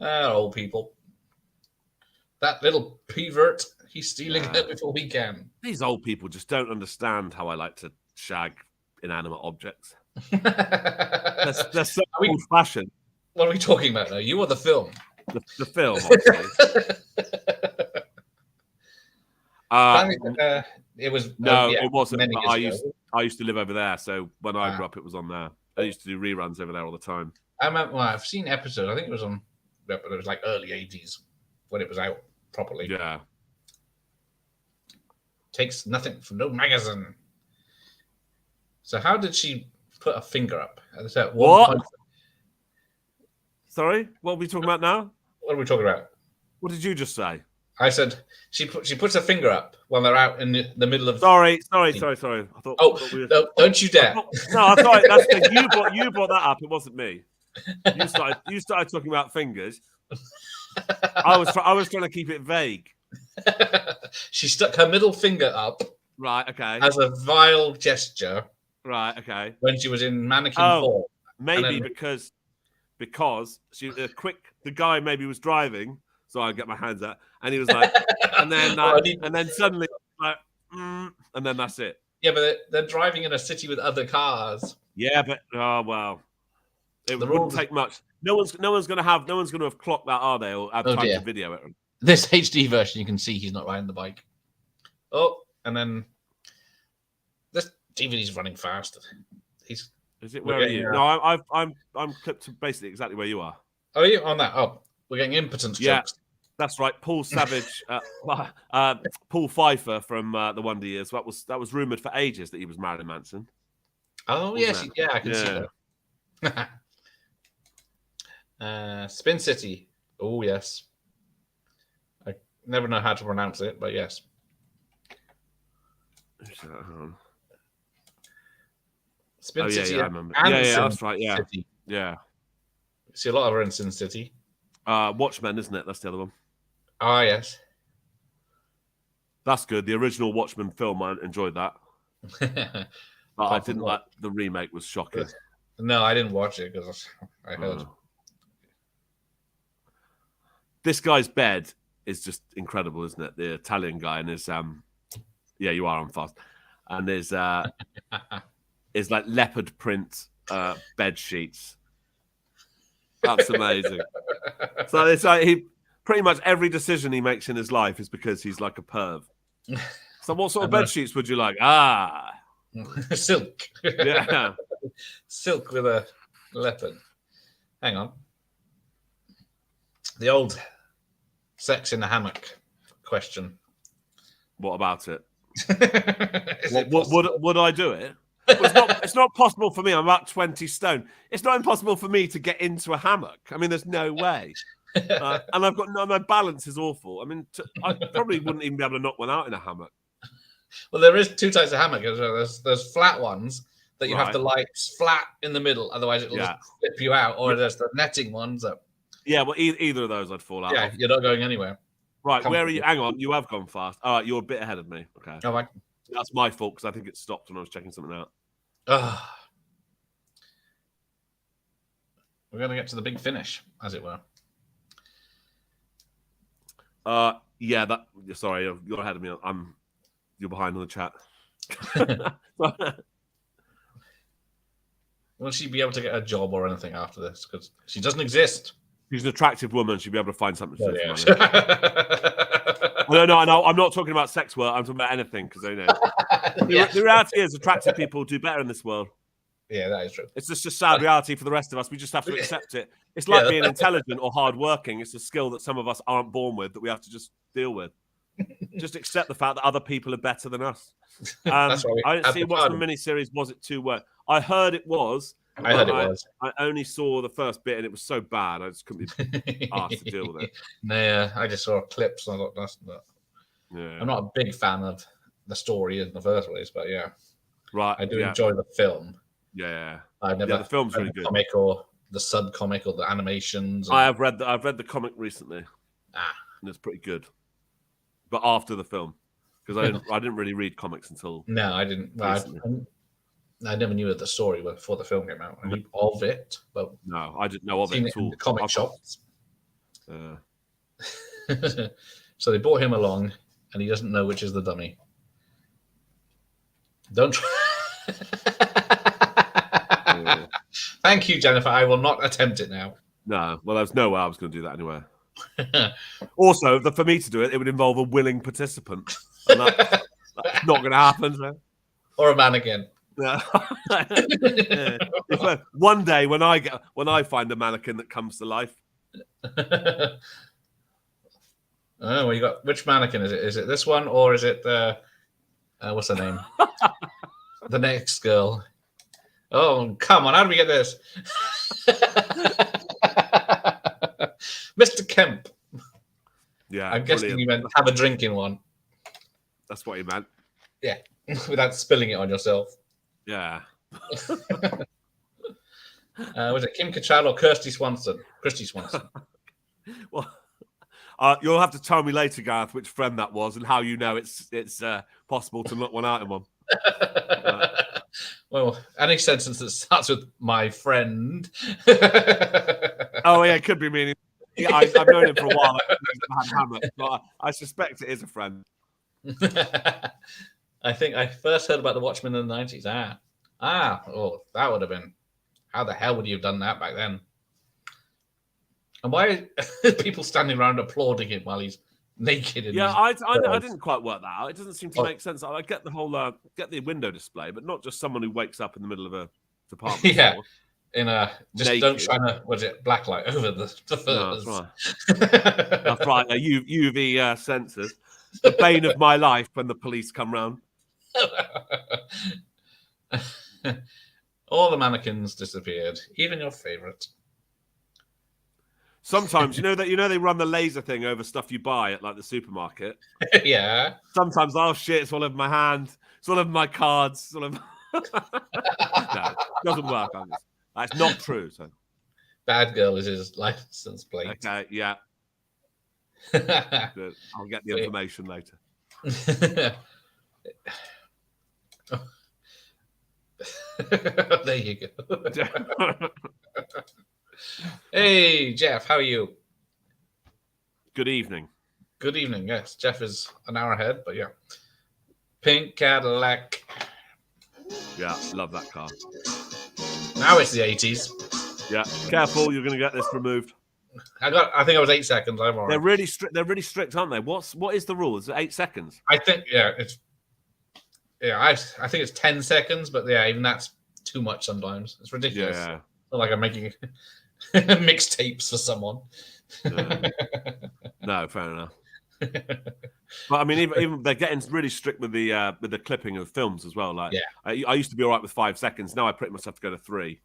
Old people. That little pervert. He's stealing it before we can. These old people just don't understand how I like to shag inanimate objects. They're so old-fashioned. What are we talking about now? You or the film? The film, obviously. It was it wasn't. I used to live over there, so when I grew up, it was on there. I used to do reruns over there all the time. I've seen episodes. I think it was on. It was like early 80s when it was out properly. Yeah. Takes nothing from no magazine. So how did she put a finger up? What? Sorry, what are we talking about now? What are we talking about? What did you just say? I said she puts her finger up when they're out in the middle of. Sorry. I thought. No, don't you dare! I thought that's you brought that up. It wasn't me. You started talking about fingers. I was trying to keep it vague. She stuck her middle finger up. Right. Okay. As a vile gesture. Right. Okay. When she was in Mannequin 4. Maybe because she the guy maybe was driving, so I get my hands out, and he was like, and then suddenly like, and then that's it. Yeah, but they're driving in a city with other cars. Yeah, but oh well. It wouldn't take much. No one's going to have clocked that, are they? Or have time to video it. This HD version, you can see he's not riding the bike. Oh, and then this DVD's running fast. Is it? Where are you? No, I'm clipped to basically exactly where you are. Oh, are you on that? Oh, we're getting impotence jokes. That's right. Paul Savage, Paul Pfeiffer from the Wonder Years. That was rumored for ages that he was Marilyn Manson. Oh yes, yeah, I can see that. Spin City. Oh yes. I never know how to pronounce it, but yes. Spin City. Yeah, I remember. Yeah, that's right. Yeah, City. Yeah. See a lot of her in Sin City. Watchmen, isn't it? That's the other one. Ah, yes. That's good. The original Watchmen film, I enjoyed that. But I didn't like the remake. Was shocking. No, I didn't watch it because I heard. This guy's bed is just incredible, isn't it? The Italian guy and his yeah, you are on fast. And his is like leopard print bed sheets. That's amazing. So it's like he pretty much every decision he makes in his life is because he's like a perv. So what sort of bed sheets would you like? Silk. Yeah. Silk with a leopard. Hang on. The old sex in the hammock question. What about it? Would I do it? It's not possible for me. I'm about 20 stone. It's not impossible for me to get into a hammock. I mean, there's no way. And I've got my balance is awful. I mean, I probably wouldn't even be able to knock one out in a hammock. Well, there is two types of hammock. There's flat ones that you have to like flat in the middle, otherwise it'll just flip you out. Or there's the netting ones that. Yeah, well, either of those I'd fall out. Yeah, you're not going anywhere. Right, where are you? Hang on, you have gone fast. All right, you're a bit ahead of me. Okay. Oh, right. That's my fault because I think it stopped when I was checking something out. We're going to get to the big finish, as it were. Yeah. Sorry, you're ahead of me. You're behind on the chat. Will she be able to get a job or anything after this? Because she doesn't exist. She's an attractive woman. She'll be able to find something to do. No, I'm not talking about sex work. I'm talking about anything because I know. The reality is, attractive people do better in this world. Yeah, that is true. It's just a sad reality for the rest of us. We just have to accept it. It's like being intelligent or hardworking. It's a skill that some of us aren't born with that we have to just deal with. Just accept the fact that other people are better than us. I didn't see what's the miniseries. Was it too wet? I heard it was. I heard it was. I only saw the first bit and it was so bad I just couldn't be asked to deal with it. No, I just saw clips and I thought that's not. Yeah. I'm not a big fan of the story in the first place, but yeah, right. I do enjoy the film. Yeah, I've never the film's really good. Comic or the sub comic or the animations. I've read the comic recently. And it's pretty good. But after the film, because I didn't really read comics until I didn't. Well, I never knew of the story before the film came out. I knew of it, but no, I didn't know of it at all. In the comic shops. So they brought him along, and he doesn't know which is the dummy. Don't try. Thank you, Jennifer. I will not attempt it now. No, well, there's no way I was going to do that anyway. Also, for me to do it, it would involve a willing participant, and that's not going to happen. So. Or a mannequin. One day when I find a mannequin that comes to life. Well, you got which mannequin is it? Is it this one or is it the what's her name? The next girl. Oh, come on! How do we get this? Mr. Kemp. Yeah, I'm guessing you meant have a drink in one. That's what he meant. Yeah, without spilling it on yourself. Yeah. Was it Kim Cattrall or Kirsty Swanson? Well, you'll have to tell me later, Gareth, which friend that was and how you know it's possible to knock one out in one. Well, any sentence that starts with "my friend." Oh yeah, it could be meaning. Yeah, I've known him for a while. But I suspect it is a friend. I think I first heard about the Watchmen in the 90s. Oh, that would have been How the hell would you have done that back then? And why are people standing around applauding him while he's naked? I didn't quite work that out. It doesn't seem to make sense. I get the whole get the window display, but not just someone who wakes up in the middle of a department store. In a just naked. Don't shine a blacklight over the furs. No, that's right. That's right. UV sensors. The bane of my life when the police come round. All the mannequins disappeared, even your favorite. Sometimes they run the laser thing over stuff you buy at like the supermarket. Yeah. Sometimes shit, it's all over my hand, it's all over my cards, it's all over... No, it doesn't work. That's not true. So. Bad girl is his license plate. Okay, yeah. Good. I'll get the information later. There you go. Hey, Jeff, how are you? Good evening. Good evening. Yes, Jeff is an hour ahead, but yeah. Pink Cadillac. Yeah, love that car. Now it's the 80s. Yeah, careful, you're going to get this removed. I think I was 8 seconds. I'm all right. They're really strict, aren't they? What is the rule? Is it 8 seconds? I think I think it's 10 seconds, but yeah, even that's too much sometimes. It's ridiculous. Yeah. Not like I'm making mixtapes for someone. No, fair enough. But I mean, even they're getting really strict with the clipping of films as well. Like, I used to be all right with 5 seconds. Now I pretty much have to go to 3.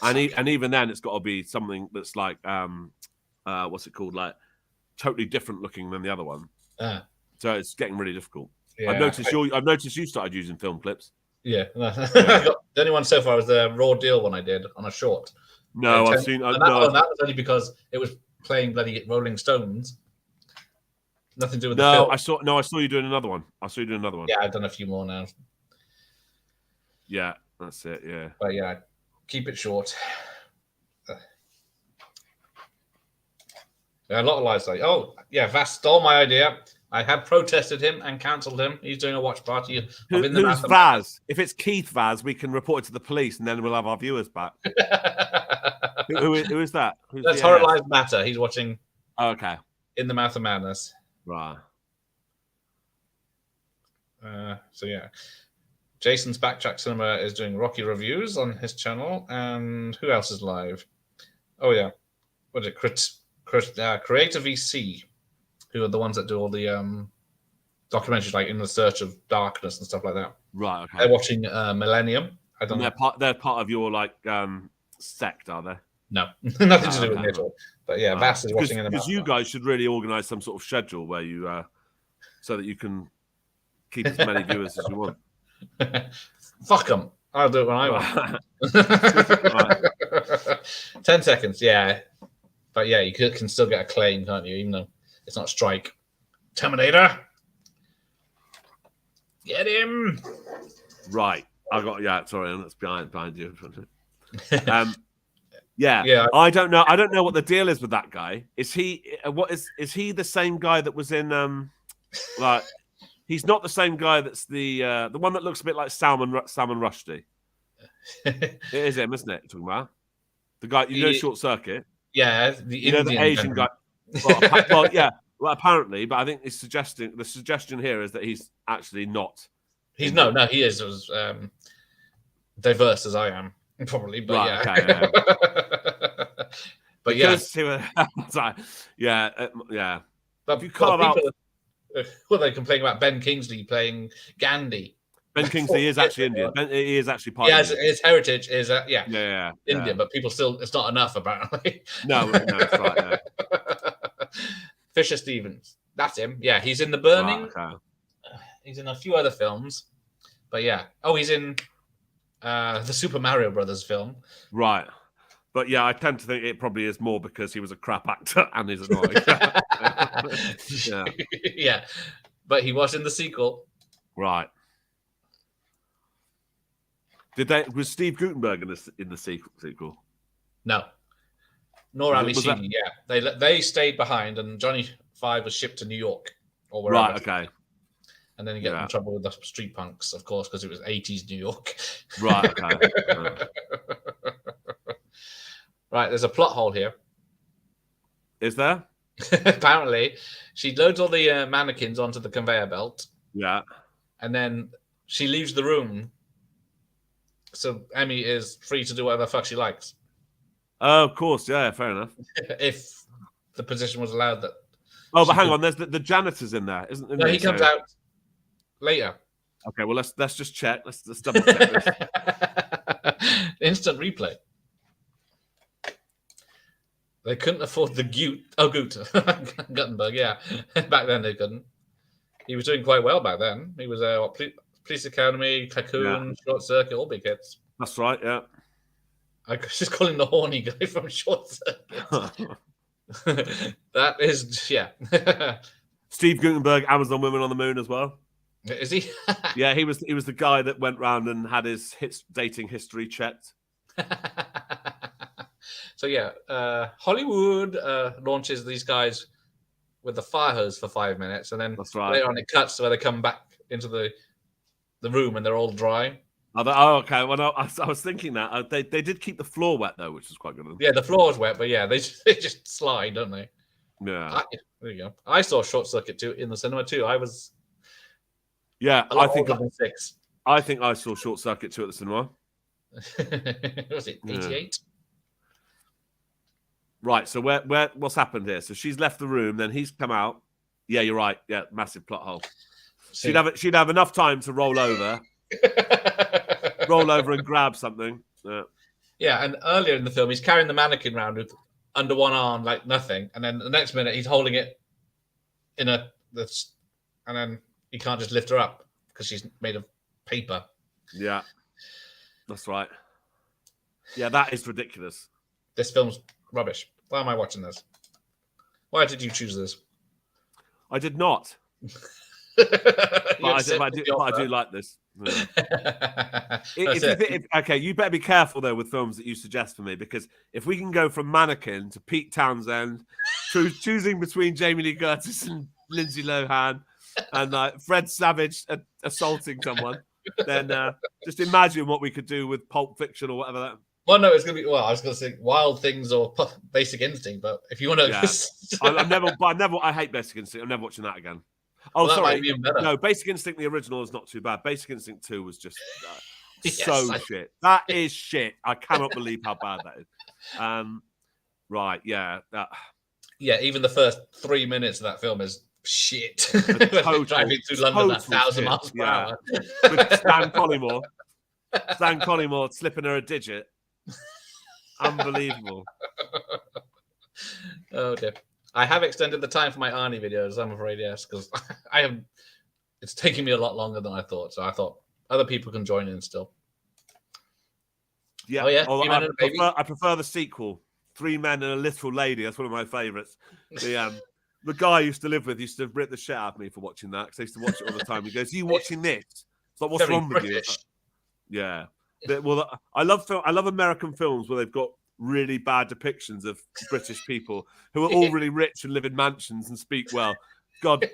And even then, it's got to be something that's like, what's it called? Like, totally different looking than the other one. So it's getting really difficult. Yeah, I've noticed you started using film clips. Yeah, the only one so far was the Raw Deal one I did on a short. No, I've seen. That was only because it was playing bloody Rolling Stones. Nothing to do with the film. I saw you doing another one. Yeah, I've done a few more now. Yeah, that's it. Yeah, but yeah, keep it short. A lot of lies like, oh yeah, Vass stole my idea. I had protested him and cancelled him. He's doing a watch party. Who's Vaz? If it's Keith Vaz, we can report it to the police, and then we'll have our viewers back. who is that? That's Horror Lives Matter. He's watching. Oh, okay. In the Mouth of Madness. Right. So yeah, Jason's Backtrack Cinema is doing Rocky reviews on his channel, and who else is live? Oh yeah, what is it? Creator VC, who are the ones that do all the documentaries, like In the Search of Darkness and stuff like that. Right. Okay. They're watching Millennium. I don't know. They're part of your like sect, are they? No, nothing to do with me at all. But yeah, Vass is watching. Because you guys should really organise some sort of schedule where you, so that you can keep as many viewers as you want. Fuck them. I'll do it when I want. 10 seconds, yeah. But yeah, you can still get a claim, can't you? Even though it's not strike. Terminator. Get him. Right. Sorry, that's behind you. Yeah. I don't know what the deal is with that guy. Is he is he the same guy that was in like he's not the same guy that's the one that looks a bit like Salman Rushdie. It is him, isn't it? Talking about the guy, Short Circuit. Yeah, the Asian guy. Yeah. Well, apparently, but I think the suggestion here is that he's actually not. He is as diverse as I am, probably. But right, yeah. Okay, but yeah. But if you carve out, they complain about Ben Kingsley playing Gandhi. Ben Kingsley is actually Indian. He is actually part of his heritage is Indian, but people still, it's not enough apparently. No, that's right. Yeah. Fisher Stevens, that's him. Yeah, he's in The Burning. Right, okay. He's in a few other films, but yeah. Oh, he's in the Super Mario Brothers film. Right, but yeah, I tend to think it probably is more because he was a crap actor and he's annoying. Yeah, but he was in the sequel. Right. Was Steve Guttenberg in the sequel? No. Nor Ali Sheedy, yeah. They stayed behind, and Johnny Five was shipped to New York or wherever. Right, okay. And then he got in trouble with the street punks, of course, because it was 80s New York. Right, okay. Right, there's a plot hole here. Is there? Apparently, she loads all the mannequins onto the conveyor belt. Yeah. And then she leaves the room. So Emmy is free to do whatever the fuck she likes. Oh, of course. Yeah, fair enough. If the position was allowed that. Oh, but hang on. There's the janitor's in there, isn't there? No, he comes out later. Okay, well, let's just check. Let's double check this. Instant replay. They couldn't afford the Guttenberg, yeah. Back then they couldn't. He was doing quite well back then. He was Police Academy, Cocoon, Short Circuit, all big hits. That's right, yeah. I could just call him the horny guy from Short Circuit. That is, yeah. Steve Guttenberg, Amazon Women on the Moon as well. Is he? Yeah, he was the guy that went round and had his dating history checked. So yeah, Hollywood launches these guys with the fire hose for 5 minutes, and then later on it cuts where they come back into the room and they're all dry. Oh, okay. Well, no, I was thinking that they did keep the floor wet though, which was quite good. Yeah, the floor's wet, but yeah, they just slide, don't they? Yeah. There you go. I saw Short Circuit too in the cinema too. I was. Yeah, I think I'm 6. I think I saw Short Circuit too at the cinema. Was it 88? Yeah. Right. So what's happened here? So she's left the room, then he's come out. Yeah, you're right. Yeah, massive plot hole. She'd have enough time to roll over and grab something. Yeah. Yeah, and earlier in the film, he's carrying the mannequin around with under one arm like nothing, and then the next minute he's holding it and then he can't just lift her up because she's made of paper. Yeah, that's right. Yeah, that is ridiculous. This film's rubbish. Why am I watching this? Why did you choose this? I did not. but I do like this. Yeah. Okay, you better be careful though with films that you suggest for me, because if we can go from Mannequin to Pete Townsend, choosing between Jamie Lee Curtis and Lindsay Lohan, and Fred Savage assaulting someone, then just imagine what we could do with Pulp Fiction or whatever that. Well, no, it's gonna be. Well, I was gonna say Wild Things or Basic Instinct, but if you want to, yeah. I hate Basic Instinct. I'm never watching that again. Oh, well, sorry. No, Basic Instinct, the original, is not too bad. Basic Instinct 2 was just shit. That is shit. I cannot believe how bad that is. Right, yeah. Yeah, even the first 3 minutes of that film is shit. Driving through London at 1,000 miles per hour. With Stan Collymore slipping her a digit. Unbelievable. Oh, dear. I have extended the time for my Arnie videos, I'm afraid, yes, because it's taking me a lot longer than I thought. So I thought other people can join in still. Yeah, I prefer the sequel, 3 Men and a Little Lady. That's one of my favourites. The guy I used to live with used to rip the shit out of me for watching that, because I used to watch it all the time. He goes, "You watching this?" It's like, what's wrong with you? Yeah. Well, I love American films where they've got really bad depictions of British people who are all really rich and live in mansions and speak well. God,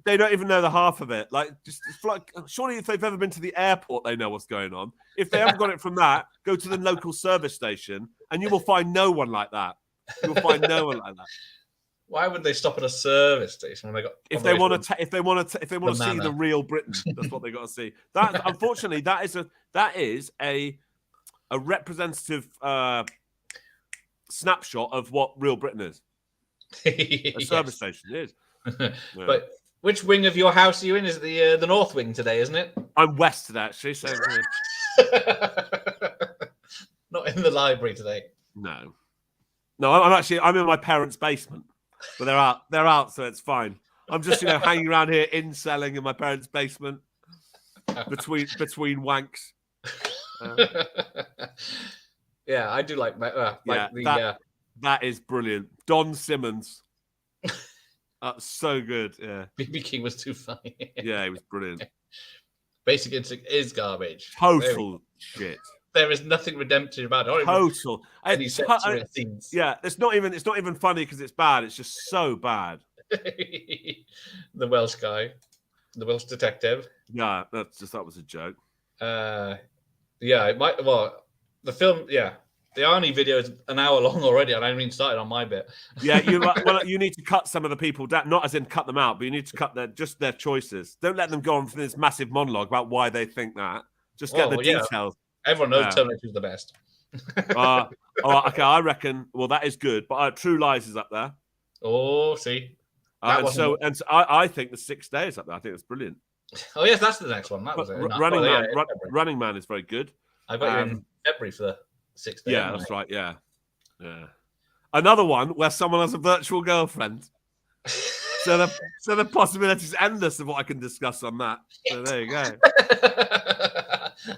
they don't even know the half of it. Surely if they've ever been to the airport, they know what's going on. If they haven't got it from that, go to the local service station and you will find no one like that. You will find no one like that. Why would they stop at a service station when they got? If they want to see the real Britain, that's what they got to see. That unfortunately, that is a representative snapshot of what real Britain is. A service station is. Yeah. But which wing of your house are you in? Is it the north wing today, isn't it? I'm west today, actually. So not in the library today. No, I'm in my parents' basement, but they're out, so it's fine. I'm just hanging around here, inselling in my parents' basement between wanks. Yeah, I do like that is brilliant. Don Simmons. That's so good. Yeah. BB King was too funny. Yeah, he was brilliant. Basic Instinct is garbage. Total shit. There is nothing redemptive about it. Total. Scenes. Yeah, it's not even funny because it's bad. It's just so bad. The Welsh guy, the Welsh detective. Yeah, that was a joke. Yeah, it might. Well, the film. Yeah, The Arnie video is an hour long already, and I haven't even started on my bit. Yeah, you need to cut some of the people down, not as in cut them out, but you need to cut their choices. Don't let them go on for this massive monologue about why they think that. Just get the details. Everyone knows Terminator is the best. Okay, I reckon. Well, that is good, but True Lies is up there. Oh, see. I think the 6 Day is up there. I think it's brilliant. Oh yes, that's the next one. That was it. Running Man is very good. I got you in February for the 6 Day. Yeah, that's right. Yeah. Another one where someone has a virtual girlfriend. So the possibilities endless of what I can discuss on that. So there you go.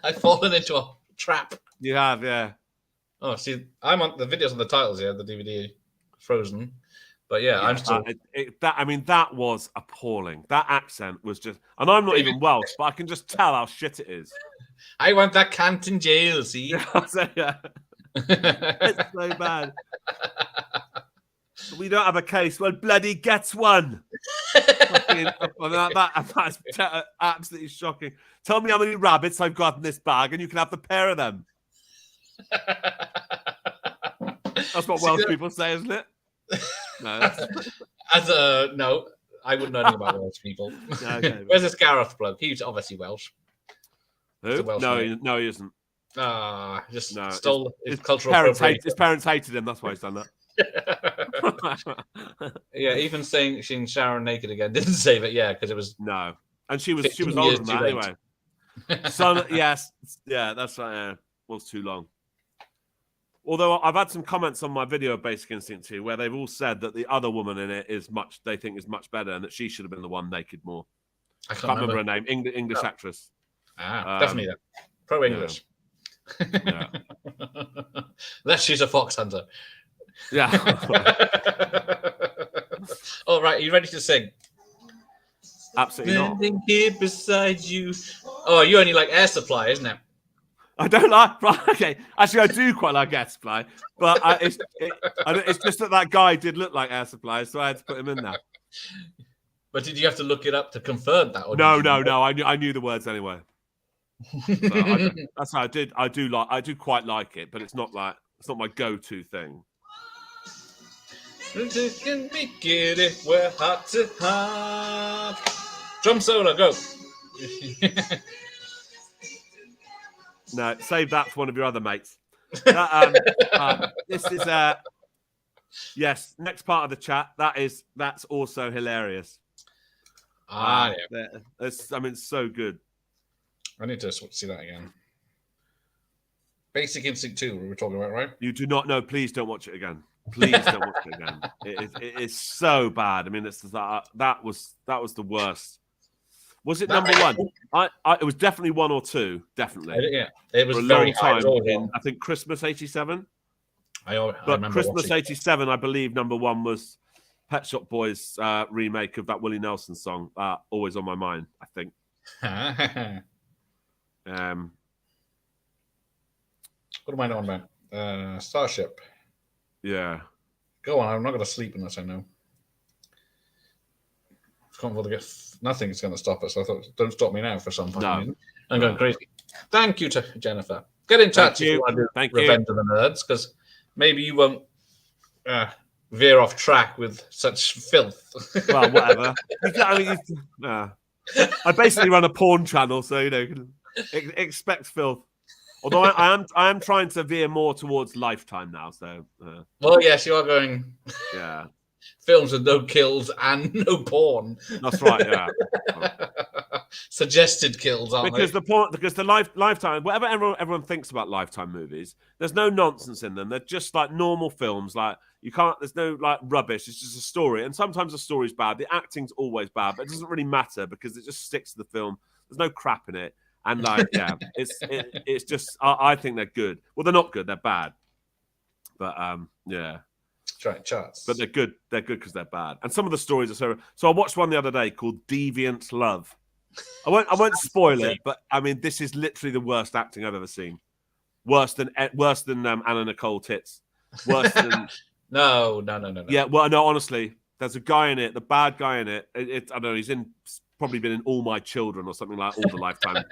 I've fallen into a trap. You have, yeah. Oh, see, I'm on the videos on the titles here, the DVD Frozen. But yeah, I'm still. That was appalling. That accent was just, and I'm not even Welsh, but I can just tell how shit it is. I want that cunt in jail. See, yeah. It's so bad. We don't have a case. Well, bloody gets one. That's absolutely shocking. Tell me how many rabbits I've got in this bag, and you can have the pair of them. That's what Welsh people say, isn't it? No, no, I wouldn't know anything about Welsh people. Okay, where's this Gareth bloke? He's obviously Welsh. Who? No, he isn't. Stole his cultural appropriation. His parents hated him. That's why he's done that. Yeah, even seeing Sharon naked again didn't save it. Yeah, because it was and she was older than that anyway. Son, yes, yeah, that's right. Yeah, was too long. Although I've had some comments on my video of Basic Instinct 2 where they've all said that the other woman in it they think is much better and that she should have been the one naked more. I can't remember her name. English actress. Definitely that. Pro English. Yeah. Unless she's a fox hunter. Yeah. All right, are you ready to sing? Absolutely not. Standing here beside you. Oh, you only like Air Supply, isn't it? I don't like. Right, okay, actually, I do quite like Air Supply, but it's just that guy did look like Air Supply, so I had to put him in there. But did you have to look it up to confirm that? Or No. I knew the words anyway. That's how I did. I do quite like it, but it's not my go-to thing. Can make it if we're heart to heart. Drum solo, go. No, save that for one of your other mates. This is yes. Next part of the chat. That's also hilarious. Yeah. It's so good. I need to see that again. Basic Instinct 2, we were talking about, right? You do not know. Please don't watch it again. Please don't watch it again. It is so bad. I mean, that was the worst. Was it number one? It was definitely 1 or 2. Definitely. Yeah, it was for a very long time. In, I think Christmas '87. I remember Christmas '87. I believe number 1 was Pet Shop Boys' remake of that Willie Nelson song. Always on my mind. I think. What am I on about? Starship. Yeah. Go on. I'm not going to sleep unless I know. Nothing is going to stop us. I thought, don't stop me now for some time. I'm going crazy. Thank you to Jennifer. Get in touch if you want to do Revenge of the Nerds, because maybe you won't veer off track with such filth. Well, whatever. I basically run a porn channel, so expect filth. Although I am trying to veer more towards Lifetime now. So. Well, yes, you are going. Yeah. Films with no kills and no porn. That's right. Yeah. Suggested kills, aren't because they? Because the Lifetime, whatever everyone thinks about Lifetime movies, there's no nonsense in them. They're just like normal films. Like there's no like rubbish. It's just a story, and sometimes the story's bad. The acting's always bad, but it doesn't really matter because it just sticks to the film. There's no crap in it, and it's just I think they're good. Well, they're not good. They're bad, but yeah. Charts. But they're good. They're good because they're bad. And some of the stories are so I watched one the other day called Deviant Love. I won't spoil it, but I mean this is literally the worst acting I've ever seen. Worse than Anna Nicole Tits. Worse than No. Yeah, well, no, honestly, there's a guy in it, the bad guy in it. I don't know, he's probably been in All My Children or something like all the Lifetime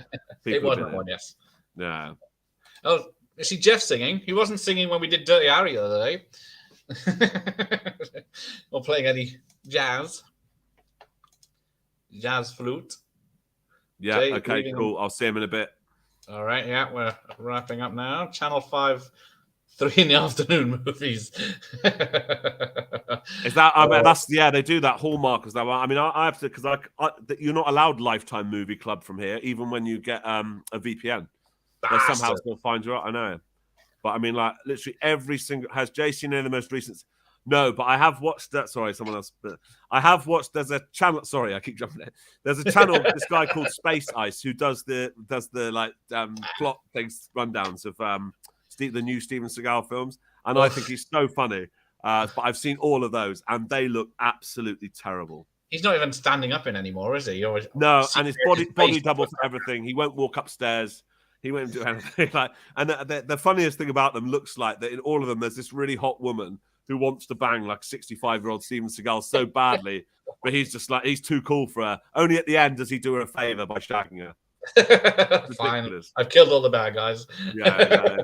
people. It wasn't one, yes. Yeah. Oh, see Jeff singing. He wasn't singing when we did Dirty Harry the other day. Or playing any jazz flute. Yeah, Jay, okay, cool. I'll see him in a bit. All right, yeah, we're wrapping up now. Channel 5, 3 in the afternoon movies. Is that? I mean, that's they do that Hallmark. Is that? I mean, I have to because you're not allowed Lifetime Movie Club from here, even when you get a VPN. They somehow still find you out. I know, but I mean, like literally every single has Jay seen any of the most recent. No, but I have watched that. Sorry, someone else. But I have watched. There's a channel. Sorry, I keep jumping there. There's a channel. This guy called Space Ice who does the like plot things rundowns of the new Steven Seagal films, and I think he's so funny. But I've seen all of those, and they look absolutely terrible. He's not even standing up in anymore, is he? No, and his body double for everything. He won't walk upstairs. He won't do anything. And the funniest thing about them looks like that in all of them, there's this really hot woman who wants to bang like 65-year-old Steven Seagal so badly, but he's just like he's too cool for her. Only at the end does he do her a favor by shagging her. Fine, I've killed all the bad guys. Yeah.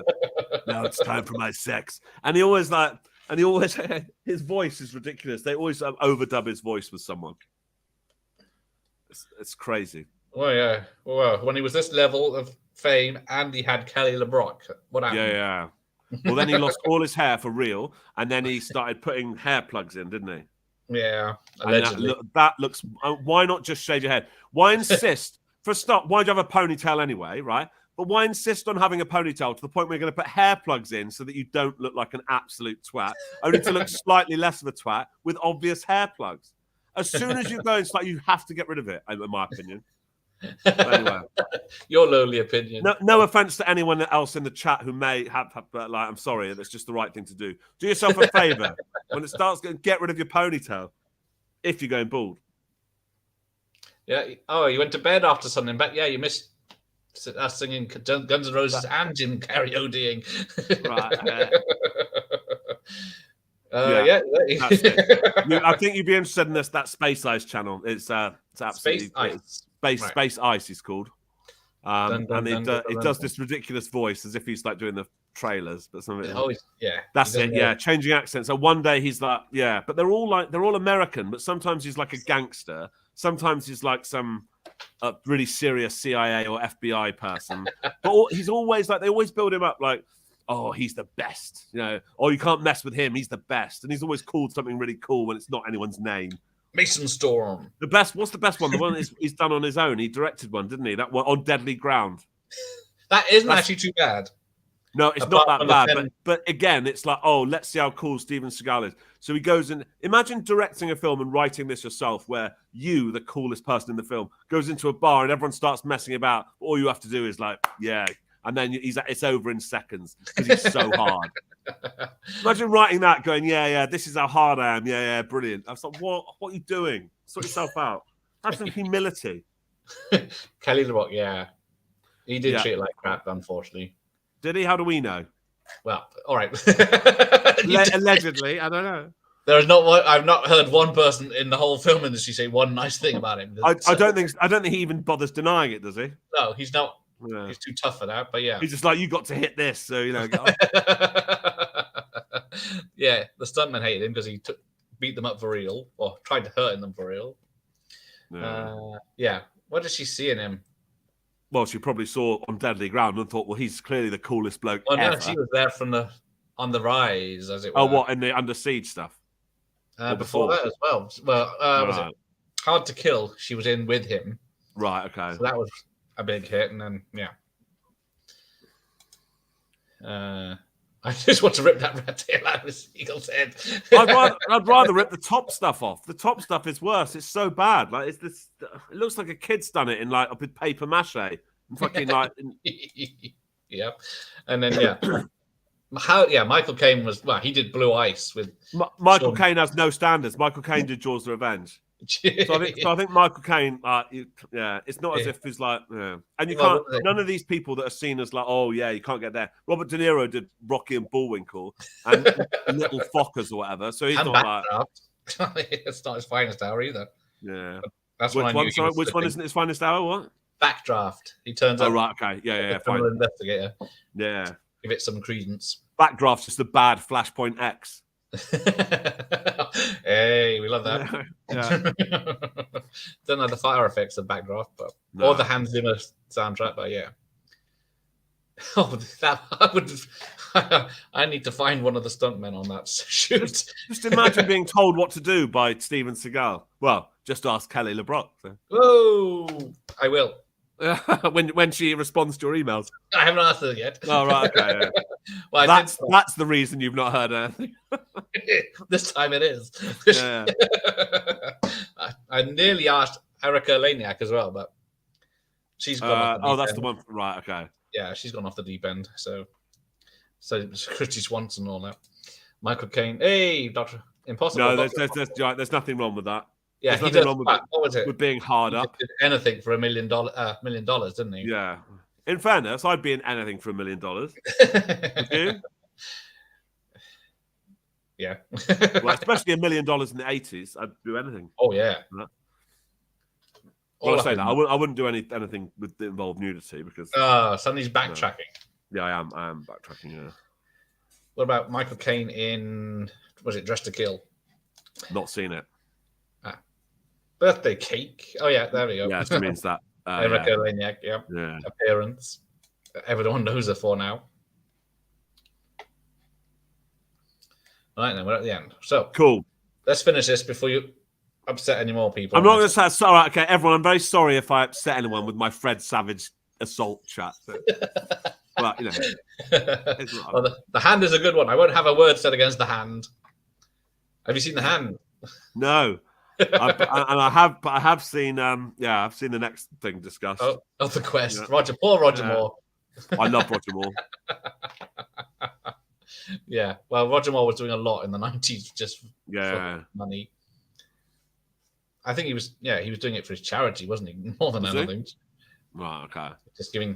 Now it's time for my sex. And he always his voice is ridiculous. They always overdub his voice with someone. It's crazy. Oh yeah. Well, when he was this level of fame and he had Kelly LeBrock, what happened? Yeah. Well, then he lost all his hair for real, and then he started putting hair plugs in, didn't he? Yeah, allegedly. That looks. Why not just shave your head? Why insist? For a start, why do you have a ponytail anyway, right? But why insist on having a ponytail to the point where you're going to put hair plugs in so that you don't look like an absolute twat, only to look slightly less of a twat with obvious hair plugs? As soon as you go, it's like you have to get rid of it, in my opinion. But anyway, your lowly opinion. No offense to anyone else in the chat who may have but like, I'm sorry, that's just the right thing to do. Do yourself a favor when it starts getting, get rid of your ponytail if you're going bald. Yeah. Oh, you went to bed after something, but yeah, you missed us singing Guns N' Roses and Jim Carrey ODing. Right. Yeah. I think you'd be interested in that Space Ice channel. It's absolutely Space Ice is called. And it does this ridiculous voice as if he's like doing the trailers, but something. That's it. Yeah, changing accents. So one day he's like, but they're all American, but sometimes he's like a gangster. Sometimes he's like some really serious CIA or FBI person. But he's always like, they always build him up like, oh, he's the best, oh, you can't mess with him, he's the best. And he's always called something really cool when it's not anyone's name. Mason Storm. What's the best one? The one he's done on his own. He directed one, didn't he? That one on Deadly Ground. That's actually too bad. No, it's not that bad. But again, it's like, oh, let's see how cool Steven Seagal is. So he goes and imagine directing a film and writing this yourself, where you, the coolest person in the film, goes into a bar and everyone starts messing about. All you have to do is like, and then it's over in seconds because he's so hard. Imagine writing that, going, this is how hard I am. Brilliant. I was like, what are you doing? Sort yourself out. Have some humility. Kelly LeBrock, he did treat it like crap, unfortunately. Did he? How do we know? Well, all right. Allegedly, I don't know. There is not one. I've not heard one person in the whole film industry say one nice thing about him. I don't think he even bothers denying it, does he? No, he's not. Yeah. He's too tough for that. But yeah, he's just like, you got to hit this, so the stuntmen hated him because he beat them up for real, or tried to hurt them for real. What did she see in him? Well, she probably saw on Deadly Ground and thought, well, he's clearly the coolest bloke ever. No, she was there on the rise, as it were. Oh, what, in the Under Siege stuff? Before that as well. Well, was it Hard to Kill? She was in with him. Right, okay. So that was a big hit, and then, I just want to rip that rat tail out of Seagal's head. I'd rather rip the top stuff off. The top stuff is worse. It's so bad. Like it looks like a kid's done it in like with paper mache. And fucking like. Yeah, and then Michael Caine was he did Blue Ice with Michael Caine has no standards. Michael Caine did Jaws: The Revenge. So I think Michael Caine, it's not as if he's like, and you can't. None of these people that are seen as like, oh yeah, you can't get there. Robert De Niro did Rocky and Bullwinkle and Little Fockers or whatever. So he's not like. It's not his finest hour either. Yeah, that's which one isn't his finest hour? What? Backdraft. He turns out. Oh right, okay, yeah, fine. Investigator. Yeah. give it some credence. Backdraft's just a bad Flashpoint X. Hey, we love that. Don't know the fire effects of Backdraft, but or the Hans Zimmer soundtrack, but yeah. Oh, that I would. I need to find one of the stuntmen on that shoot. Just imagine being told what to do by Steven Seagal. Well, just ask Kelly LeBrock. So. Oh, I will. when she responds to your emails. I haven't asked her yet. Oh, right, okay. Yeah. Well, that's the reason you've not heard anything. This time it is. Yeah. I nearly asked Erica Laniak as well, but she's gone off the that's the one. Right, okay. Yeah, she's gone off the deep end. So Christy Swanson and all that. Michael Caine. Hey, Doctor Impossible. No, there's nothing wrong with that. Yeah, there's nothing wrong with what was it? With being hard up. Did anything for $1 million, didn't he? Yeah. In fairness, I'd be in anything for $1 million. Would you? Yeah. Well, especially $1 million in the 80s, I'd do anything. Oh yeah. Well, I say that I wouldn't do anything with involved nudity because. Sonny's backtracking. Yeah, I am backtracking. Yeah. What about Michael Caine in Dressed to Kill? Not seen it. Birthday Cake. Oh yeah, there we go. Yeah, it means that. Erica Laniak, yeah. Appearance. Everyone knows her for now. All right, then we're at the end. So cool. Let's finish this before you upset any more people. I'm not going to say sorry. Okay, everyone. I'm very sorry if I upset anyone with my Fred Savage assault chat. So. But you know, well, the hand is a good one. I won't have a word said against the hand. Have you seen the hand? No. I have seen I've seen the next thing discussed. Oh, the Quest. Yeah. Roger Moore. I love Roger Moore. Yeah. Well, Roger Moore was doing a lot in the 90s just for money. I think he was doing it for his charity, wasn't he? More than anything. Right, okay.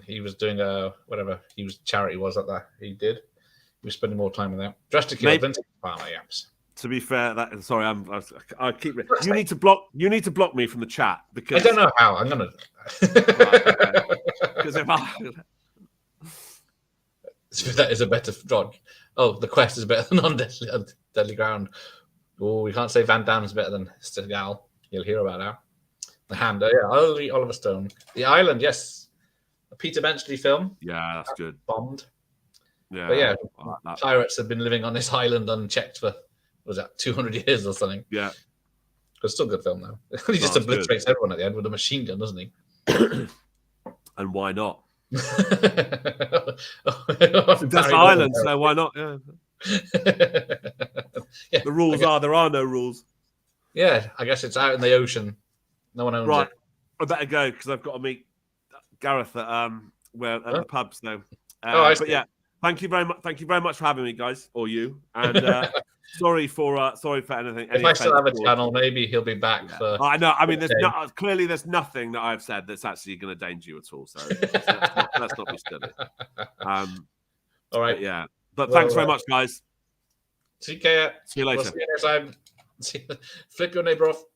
He was doing whatever charity was that he did. He was spending more time with that. Dressed to Kill, Vintage Palmer, yes. To be fair, I keep. You need to block me from the chat because I don't know how. I'm gonna. Because if that is a better drug. Oh, the Quest is better than Deadly Ground. Oh, we can't say Van Damme's better than Seagal. You'll hear about that. The Hand, Oliver Stone. The Island, yes. A Peter Benchley film. Yeah, that's good. Bombed. Yeah, but yeah, like pirates have been living on this island unchecked for. Was that 200 years or something? Yeah. It's still a good film, though. He just obliterates everyone at the end with a machine gun, doesn't he? And why not? That's the island, so why not? Yeah. Yeah, the rules there are no rules. Yeah, I guess it's out in the ocean. No one owns it. I better go because I've got to meet Gareth at the pub. So, but yeah. Thank you very much. Thank you very much for having me, guys, or you. And sorry for anything. If I still have a channel, maybe he'll be back for. I know. I mean, there's nothing that I've said that's actually going to danger you at all. So let's not be silly. All right. But yeah. But thanks very much, guys. See you later. See you later. We'll see you next time. Flip your neighbor off.